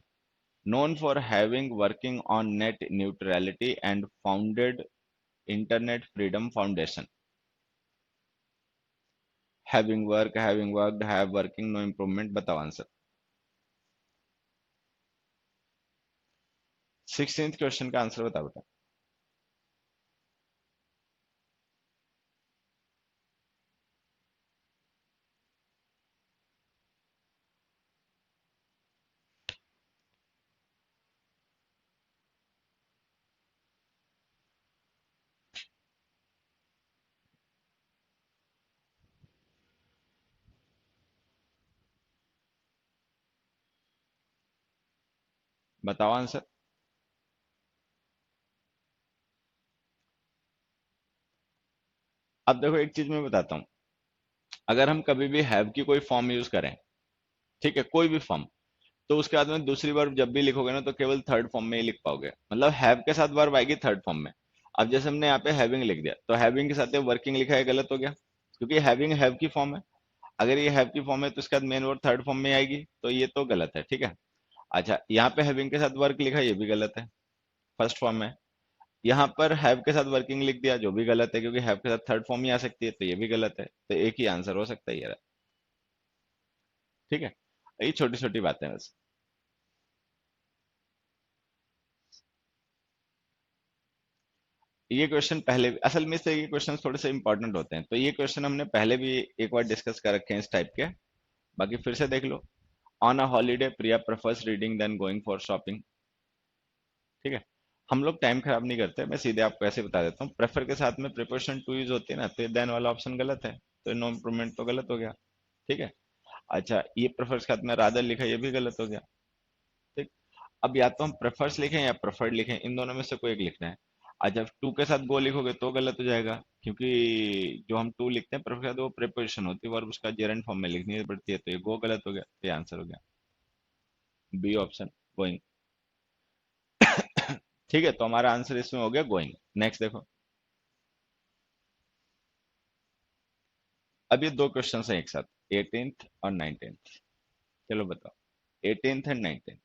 known for having working on net neutrality and founded Internet Freedom Foundation. Having worked, have working, no improvement, बताओ आंसर। 16th क्वेश्चन का answer बताओ बेटा। बताओ answer. अब देखो एक चीज मैं बताता हूँ, अगर हम कभी भी हैव की कोई फॉर्म यूज करें, ठीक है, कोई भी फॉर्म, तो उसके बाद में दूसरी वर्ब जब भी लिखोगे ना तो केवल थर्ड फॉर्म में ही लिख पाओगे, मतलब हैव के साथ वर्ब आएगी थर्ड फॉर्म में। अब जैसे हमने यहाँ पे हैविंग लिख दिया, तो हैविंग के साथ वर्किंग लिखा है, गलत हो गया। क्योंकि हैविंग हैव की फॉर्म है। अगर ये हैव की फॉर्म है तो इसके बाद मेन वर्ब थर्ड फॉर्म में आएगी, तो ये तो गलत है, ठीक है। अच्छा, यहाँ पे हैविंग के साथ वर्क लिखा, ये भी गलत है, फर्स्ट फॉर्म में। यहाँ पर हैव के साथ वर्किंग लिख दिया, जो भी गलत है, क्योंकि हैव के साथ थर्ड फॉर्म ही आ सकती है, तो ये भी गलत है। तो एक ही आंसर हो सकता है ये रहा, ठीक है। ये छोटी छोटी बातें हैं बस। ये क्वेश्चन पहले असल में से ये क्वेश्चन थोड़े से इंपॉर्टेंट होते हैं, तो ये क्वेश्चन हमने पहले भी एक बार डिस्कस कर रखे हैं इस टाइप के। बाकी फिर से देख लो। On a holiday Priya prefers reading than going for shopping, ठीक है। हम लोग टाइम खराब नहीं करते, मैं सीधे आपको ऐसे बता देता हूँ, प्रेफर के साथ में प्रिपोजिशन टू यूज होती है ना, तो देन वाला ऑप्शन गलत है, तो नो इम्प्रूवमेंट तो गलत हो गया, ठीक है। अच्छा, ये प्रेफर के साथ में रादर लिखा, ये भी गलत हो गया, ठीक। अब या तो हम प्रेफर्स लिखें या प्रेफर्ड लिखें, इन दोनों में से कोई एक लिखना है। आज जब टू के साथ गो लिखोगे तो गलत हो जाएगा, क्योंकि जो हम टू लिखते हैं प्रेफर के साथ वो प्रेपोजिशन होती है, और उसका जेरेंट फॉर्म में लिखनी पड़ती है, तो ये गो गलत हो गया, तो ये आंसर हो गया बी ऑप्शन, गोइंग। ठीक है, तो हमारा आंसर इसमें हो गया गोइंग। नेक्स्ट देखो। अब ये दो क्वेश्चन हैं एक साथ, 18th और 19th। चलो बताओ, 18th एंड 19th।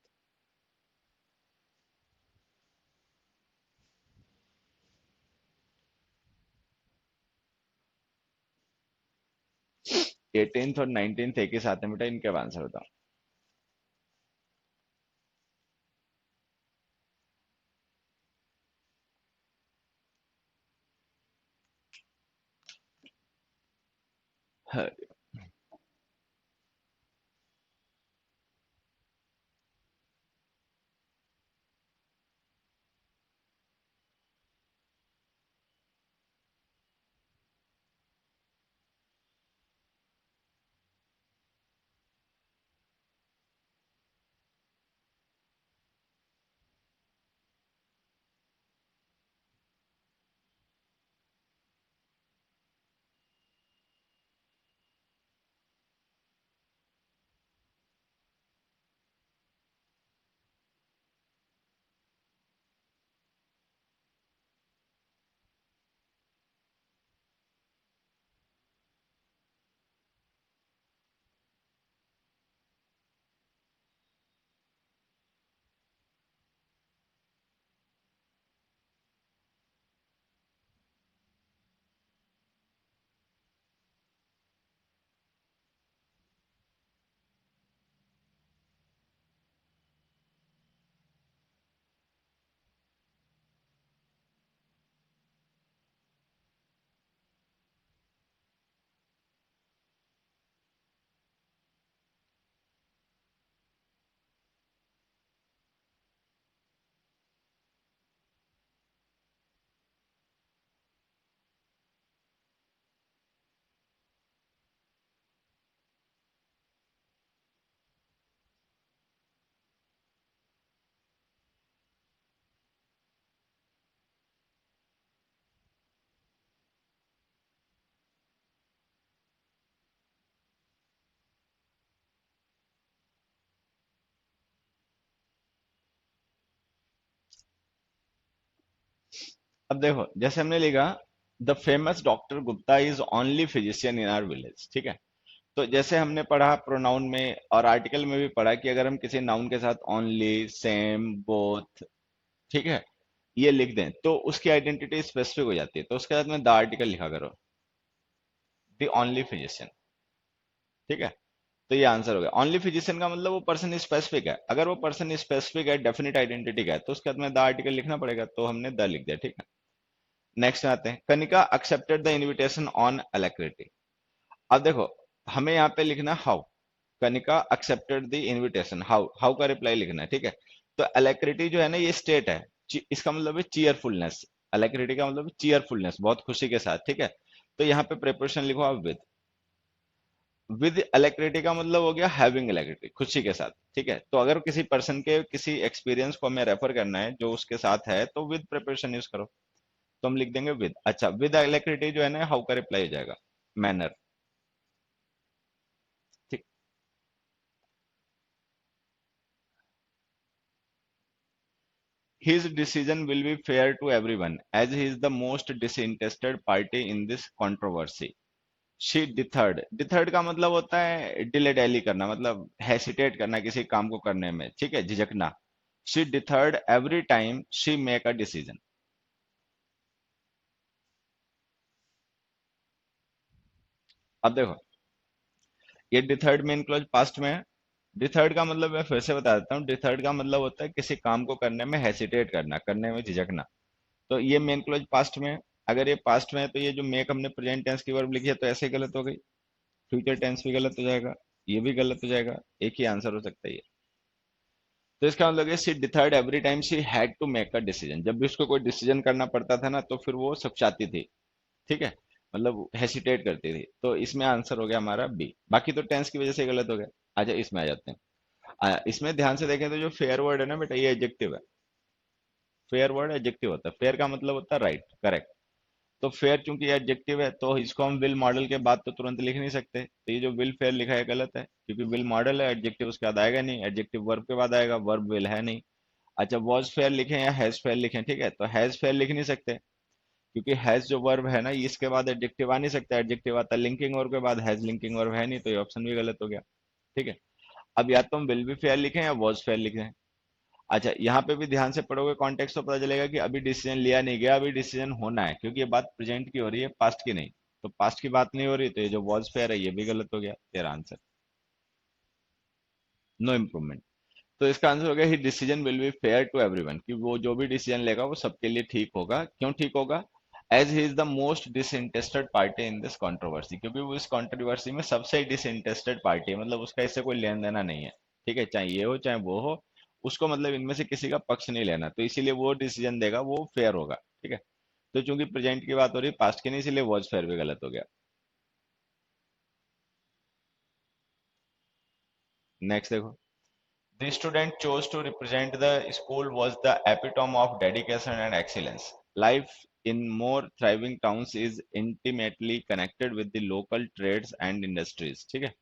18th और 19th एक ही साथ है बेटा, इनके अब आंसर बताओ। हाँ, अब देखो, जैसे हमने लिखा, the famous doctor Gupta is only physician in our village, ठीक है। तो जैसे हमने पढ़ा प्रोनाउन में और आर्टिकल में भी पढ़ा कि अगर हम किसी नाउन के साथ ओनली, सेम, बोथ, ठीक है, ये लिख दें तो उसकी आइडेंटिटी स्पेसिफिक हो जाती है, तो उसके साथ में द आर्टिकल लिखा करो, द ओनली फिजिशियन, ठीक है। तो ये आंसर हो गया। ओनली फिजिशियन का मतलब वो पर्सन स्पेसिफिक है, अगर वो पर्सन स्पेसिफिक है, डेफिनेट आइडेंटिटी का है, तो उसके बाद में द आर्टिकल लिखना पड़ेगा, तो हमने द लिख दिया, ठीक है। नेक्स्ट आते हैं, Kanika accepted the invitation on alacrity. अब देखो, हमें यहाँ पे लिखना how, Kanika accepted the invitation, how, how का रिप्लाई लिखना है, ठीक है। तो अलेक्रिटी जो है ना, ये स्टेट है, इसका मतलब है चीयरफुलनेस। अलेक्रिटी का मतलब चीयरफुलनेस, बहुत खुशी के साथ, ठीक है। तो यहाँ पे प्रेपोजिशन लिखो आप विद। विद अलेक्रिटी का मतलब हो गया हैविंग अलेक्रिटी, खुशी के साथ, ठीक है। तो अगर किसी पर्सन के किसी एक्सपीरियंस को हमें रेफर करना है जो उसके साथ है, तो विद प्रेपोजिशन यूज करो, तो हम लिख देंगे विद। अच्छा, विद अलेक्रिटी जो है ना, हाउ का रिप्लाई हो जाएगा मैनर, ठीक। His decision will be fair to everyone as he is the most disinterested party in this controversy. She dithered का मतलब होता है डिले डेली करना, मतलब हेसिटेट करना किसी काम को करने में, ठीक है, झिझकना। She dithered every time she make a decision. अब देखो, ये डिथर्ड मेन क्लॉज पास्ट में है। डिथर्ड का मतलब मैं फिर से बता देता हूँ, डिथर्ड का मतलब होता है किसी काम को करने में हेसिटेट करना, करने में झिझकना। तो ये मेन क्लॉज पास्ट में है। अगर ये पास्ट में है तो ये जो मेक हमने प्रेजेंट टेंस की वर्ब लिखी है तो ऐसे ही गलत हो गई। फ्यूचर टेंस भी गलत हो जाएगा, ये भी गलत हो जाएगा। एक ही आंसर हो सकता है ये। तो इसका मतलब है she decide every time she had to make a decision, जब भी उसको कोई डिसीजन करना पड़ता था ना तो फिर वो सपचाती थी, ठीक है, मतलब हेसिटेट करती थी। तो इसमें आंसर हो गया हमारा बी। बाकी तो टेंस की वजह से गलत हो गया। अच्छा, इसमें आ जाते हैं। इसमें ध्यान से देखें तो जो फेयर वर्ड है ना बेटा, ये एडजेक्टिव है। फेयर वर्ड एडजेक्टिव होता है, फेयर का मतलब होता है राइट, करेक्ट। तो फेयर चूंकि एडजेक्टिव है तो इसको हम विल मॉडल के बाद तो तुरंत लिख नहीं सकते, तो ये जो विल फेयर लिखा है गलत है, क्योंकि विल मॉडल है, एडजेक्टिव उसके बाद आएगा नहीं, एडजेक्टिव वर्ब के बाद आएगा, वर्ब विल है नहीं। अच्छा, वॉज फेयर लिखें या हैज फेयर लिखें, ठीक है, तो हैज फेयर लिख नहीं सकते, क्योंकि हैज जो वर्ब है ना, इसके बाद एडजेक्टिव आ नहीं सकता, एडजेक्टिव आता है लिंकिंग वर्ब के बाद, हैज लिंकिंग वर्ब है नहीं, तो ये ऑप्शन भी गलत हो गया, ठीक है। अब या तो हम विल बी फेयर लिखें या वॉज फेयर लिखें। अच्छा, यहाँ पे भी ध्यान से पढ़ोगे कॉन्टेक्स्ट तो पता चलेगा कि अभी डिसीजन लिया नहीं गया, अभी डिसीजन होना है, क्योंकि ये बात प्रेजेंट की हो रही है, पास्ट की नहीं। तो पास्ट की बात नहीं हो रही, तो ये जो वॉज फेयर है ये भी गलत हो गया, तेरा आंसर नो इम्प्रूवमेंट। तो इसका आंसर हो गया ही decision will be fair to everyone, कि वो जो भी डिसीजन लेगा वो सबके लिए ठीक होगा। क्यों ठीक होगा? As he is the most disinterested party in this controversy, क्योंकि वो इस कंट्रोवर्सी में सबसे डिसइंटरेस्टेड पार्टी है, मतलब उसका इससे कोई लेन देना नहीं है, ठीक है, चाहे ये हो चाहे वो हो, उसको मतलब इनमें से किसी का पक्ष नहीं लेना, तो इसीलिए वो डिसीजन देगा, वो फेयर होगा, ठीक है। तो चूंकि प्रेजेंट की बात हो रही है, पास्ट की नहीं, इसीलिए वॉज फेयर भी गलत हो गया। नेक्स्ट देखो, the student chose to represent the school was the epitome of dedication and excellence. Life in more thriving towns is intimately connected with the local trades and industries. ठीक है,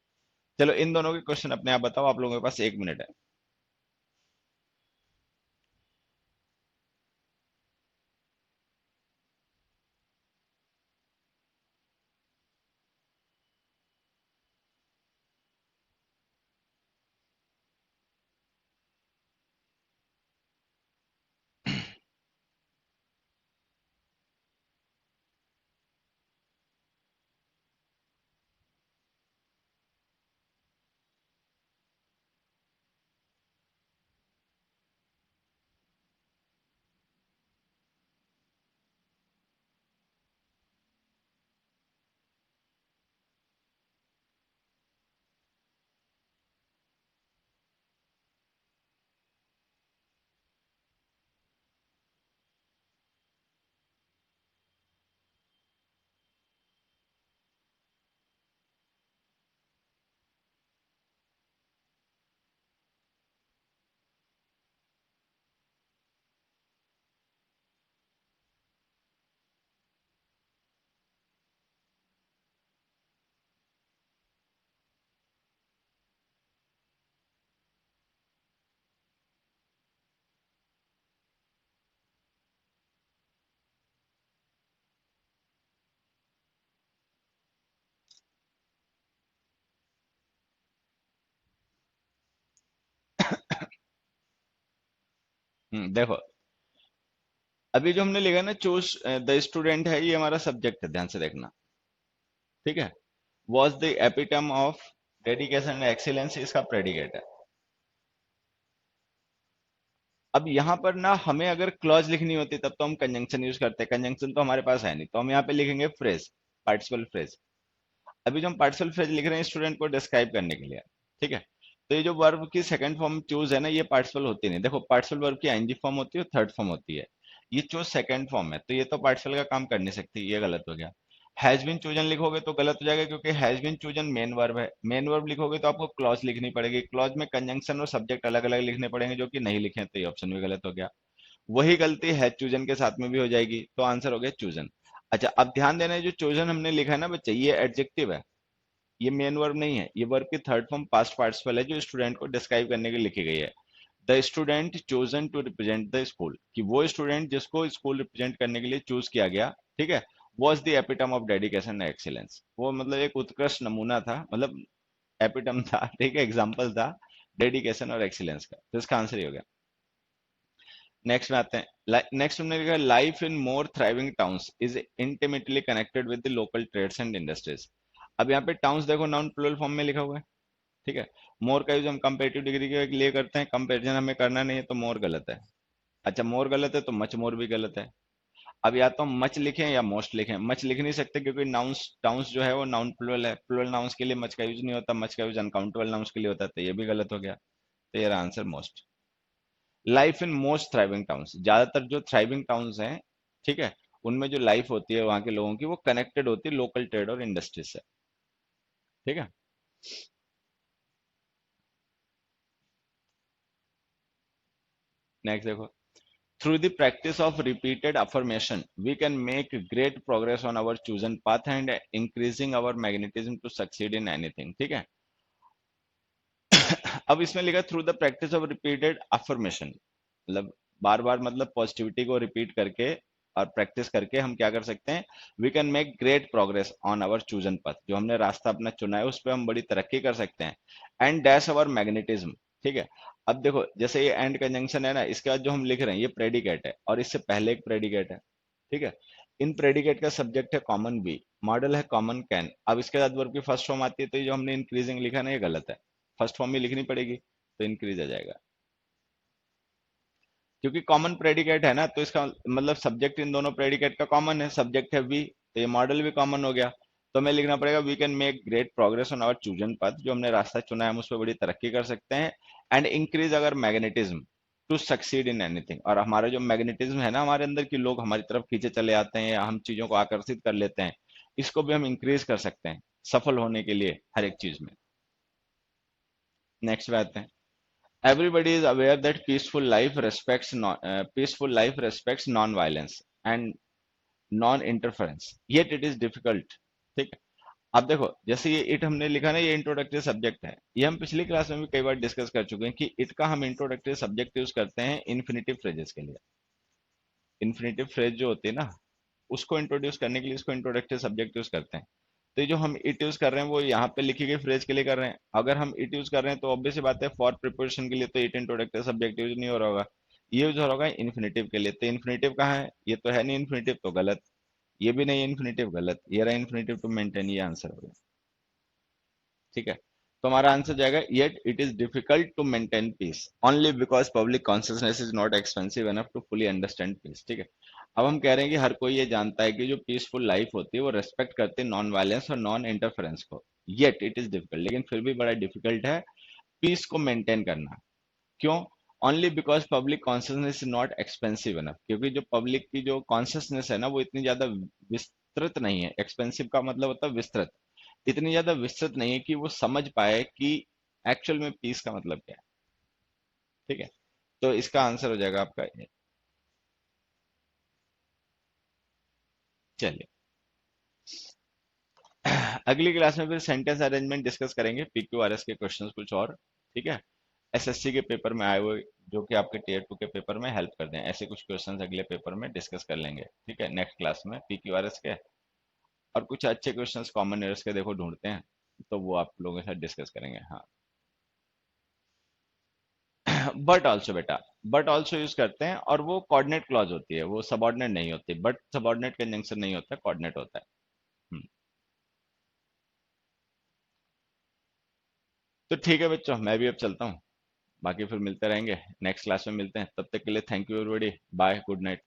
चलो इन दोनों के क्वेश्चन अपने आप बताओ, आप लोगों के पास 1 मिनट है। देखो, अभी जो हमने लिखा ना, चूज द स्टूडेंट है, ये हमारा सब्जेक्ट है, ध्यान से देखना, ठीक है। Was the epitome of dedication and excellence इसका प्रेडिकेट है। अब यहाँ पर ना हमें अगर क्लॉज लिखनी होती तब तो हम कंजंक्शन यूज करते हैं, कंजंक्शन तो हमारे पास है नहीं, तो हम यहाँ पे लिखेंगे फ्रेज, पार्टिसिपल फ्रेज। अभी जो हम पार्टिसिपल फ्रेज लिख रहे हैं स्टूडेंट को डिस्क्राइब करने के लिए, ठीक है। तो ये जो वर्ब की सेकंड फॉर्म चूज है ना, ये पार्टिसिपल होती नहीं। देखो, पार्टिसिपल वर्ब की आईएनजी फॉर्म होती है, थर्ड फॉर्म होती है। ये चूज सेकंड फॉर्म है, तो ये तो पार्टिसिपल का काम कर नहीं सकती, ये गलत हो गया। हैज बीन चूजन लिखोगे तो गलत हो जाएगा, क्योंकि has been chosen main verb है। मेन वर्ब लिखोगे तो आपको क्लॉज लिखनी पड़ेगी, क्लॉज में कंजंक्शन और सब्जेक्ट अलग अलग लिखने पड़ेंगे, जो कि नहीं लिखे, तो ये ऑप्शन भी गलत हो गया। वही गलती हैज चूजन के साथ में भी हो जाएगी, तो आंसर हो गया चूजन। अच्छा, अब ध्यान देना, जो चूजन हमने लिखा है ना बच्चे, ये एडजेक्टिव है, ये मेन वर्ब नहीं है, ये वर्ब की थर्ड फॉर्म पास्ट पार्टिसिपल है, जो स्टूडेंट को डिस्क्राइब करने के लिए लिखी गई है। The student chosen to represent the school, कि वो स्टूडेंट जिसको स्कूल रिप्रेजेंट करने के लिए चूज किया गया, ठीक है, was the epitome of dedication and excellence. वो मतलब एक उत्कृष्ट नमूना था, मतलब एपिटम था, ठीक है, एग्जाम्पल था डेडिकेशन और एक्सीलेंस का। तो इसका आंसर ही हो गया। नेक्स्ट में आते हैं। नेक्स्ट हमने लिखा life in more thriving towns is intimately connected with the local trades and industries. अब यहाँ पे टाउन्स देखो नाउन प्लूरल फॉर्म में लिखा हुआ है, ठीक है। मोर का यूज हम कंपेरेटिव डिग्री के लिए करते हैं, कंपेरिजन हमें करना नहीं है तो मोर गलत है। अच्छा मोर गलत है तो मच मोर भी गलत है। अब या तो मच लिखें या मोस्ट लिखें। मच लिख नहीं सकते क्योंकि नाउन्स टाउन्स जो है वो नाउन प्लूरल है, प्लूरल नाउन्स के लिए मच का यूज नहीं होता, मच का यूज अनकाउंटेबल नाउन्स के लिए होता है, तो ये भी गलत हो गया। तो ये रहा answer most. Life in most thriving towns, ज्यादातर जो थ्राइविंग टाउन्स हैं, ठीक है, उनमें जो लाइफ होती है वहां के लोगों की वो कनेक्टेड होती है लोकल ट्रेड और इंडस्ट्री से, ठीक है। नेक्स्ट देखो, through the practice of repeated affirmation we can make great progress on our chosen path and increasing our magnetism to succeed in anything, ठीक है। अब इसमें लिखा through the practice of repeated affirmation, मतलब बार बार मतलब पॉजिटिविटी को रिपीट करके और प्रैक्टिस करके हम क्या कर सकते हैं, we can make great progress on our chosen path, जो हमने रास्ता अपना चुना है उस पर हम बड़ी तरक्की कर सकते हैं। एंड डैश आवर मैग्नेटिज्म, ठीक है। अब देखो जैसे ये एंड कंजंक्शन है ना, इसके बाद जो हम लिख रहे हैं ये प्रेडिकेट है और इससे पहले एक प्रेडिकेट है, ठीक है। इन प्रेडिकेट का सब्जेक्ट है कॉमन बी, मॉडल है कॉमन कैन। अब इसके बाद वर्ब की फर्स्ट फॉर्म आती है तो ये जो हमने इंक्रीजिंग लिखा ना ये गलत है, फर्स्ट फॉर्म में लिखनी पड़ेगी, तो इंक्रीज आ जाएगा। क्योंकि कॉमन प्रेडिकेट है ना, तो इसका मतलब सब्जेक्ट इन दोनों प्रेडिकेट का कॉमन है, सब्जेक्ट है वी, तो ये मॉडल भी कॉमन हो गया। तो हमें लिखना पड़ेगा we can make great progress on our chosen path, जो हमने रास्ता चुना है हम उस पर बड़ी तरक्की कर सकते हैं। And increase our magnetism to succeed in anything, और हमारा जो मैग्नेटिज्म है ना हमारे अंदर की लोग हमारी तरफ खींचे चले आते हैं या हम चीजों को आकर्षित कर लेते हैं, इसको भी हम इंक्रीज कर सकते हैं सफल होने के लिए हर एक चीज में। नेक्स्ट बात है, everybody is aware that peaceful life respects non-violence and non-interference, yet it is difficult, ठीक है। अब देखो जैसे ये इट हमने लिखा ना, ये इंट्रोडक्टरी सब्जेक्ट है, ये हम पिछली क्लास में भी कई बार डिस्कस कर चुके हैं कि इट का हम इंट्रोडक्टरी सब्जेक्ट यूज करते हैं इन्फिनेटिव फ्रेजेस के लिए। इन्फिनेटिव फ्रेज जो होती है ना उसको इंट्रोड्यूस करने के लिए इसको इंट्रोडक्टरी सब्जेक्ट यूज करते हैं। तो ये जो हम इट यूज कर रहे हैं वो यहाँ पे लिखी गई फ्रेज के लिए कर रहे हैं। अगर हम इट यूज कर रहे हैं तो ऑब्वियस सी बात है फॉर प्रिपोजिशन के लिए तो इट इंट्रोडक्टरी सब्जेक्ट यूज नहीं हो रहा होगा, ये यूज हो रहा होगा इन्फिनेटिव के लिए। तो इन्फिनेटिव कहाँ है, ये तो है नहीं इन्फिनेटिव, तो गलत। ये भी नहीं है इन्फिनेटिव, गलत। ये रहा इन्फिनेटिव टू मेंटेन, ये आंसर होगा, ठीक है। तो हमारा आंसर जाएगा yet it is difficult to maintain peace only because public consciousness is not expensive enough to fully understand peace, ठीक है। अब हम कह रहे हैं कि हर कोई ये जानता है कि जो पीसफुल लाइफ होती है वो रेस्पेक्ट करती है नॉन वायलेंस और नॉन इंटरफेरेंस को, येट इट इज डिफिकल्ट, लेकिन फिर भी बड़ा डिफिकल्ट है पीस को मेंटेन करना। क्यों? Only because public consciousness is not expensive enough, क्योंकि जो पब्लिक की जो कॉन्सियसनेस है ना वो इतनी ज्यादा विस्तृत नहीं है। एक्सपेंसिव का मतलब होता है विस्तृत, इतनी ज्यादा विस्तृत नहीं है कि वो समझ पाए कि एक्चुअल में पीस का मतलब क्या है, ठीक है। तो इसका आंसर हो जाएगा आपका ये। चलिए अगली क्लास में फिर सेंटेंस अरेंजमेंट डिस्कस करेंगे, पीक्यूआरएस के क्वेश्चंस कुछ और, ठीक है। एसएससी के पेपर में आए हुए जो कि आपके टीयर 2 के पेपर में हेल्प कर दें, ऐसे कुछ क्वेश्चंस अगले पेपर में डिस्कस कर लेंगे, ठीक है, नेक्स्ट क्लास में पीक्यूआरएस के। और कुछ अच्छे क्वेश्चंस कॉमन एरर्स के देखो ढूंढते हैं, तो वो आप लोगों के साथ डिस्कस करेंगे। हाँ बट ऑल्सो बेटा, बट ऑल्सो यूज करते हैं और वो कोऑर्डिनेट क्लॉज होती है, वो सबऑर्डिनेट नहीं होती। बट सबऑर्डिनेट कंजंक्शन नहीं होता, कोऑर्डिनेट होता है। हम्म, तो ठीक है बच्चों, मैं भी अब चलता हूँ, बाकी फिर मिलते रहेंगे, नेक्स्ट क्लास में मिलते हैं, तब तक के लिए thank you everybody, bye, good night.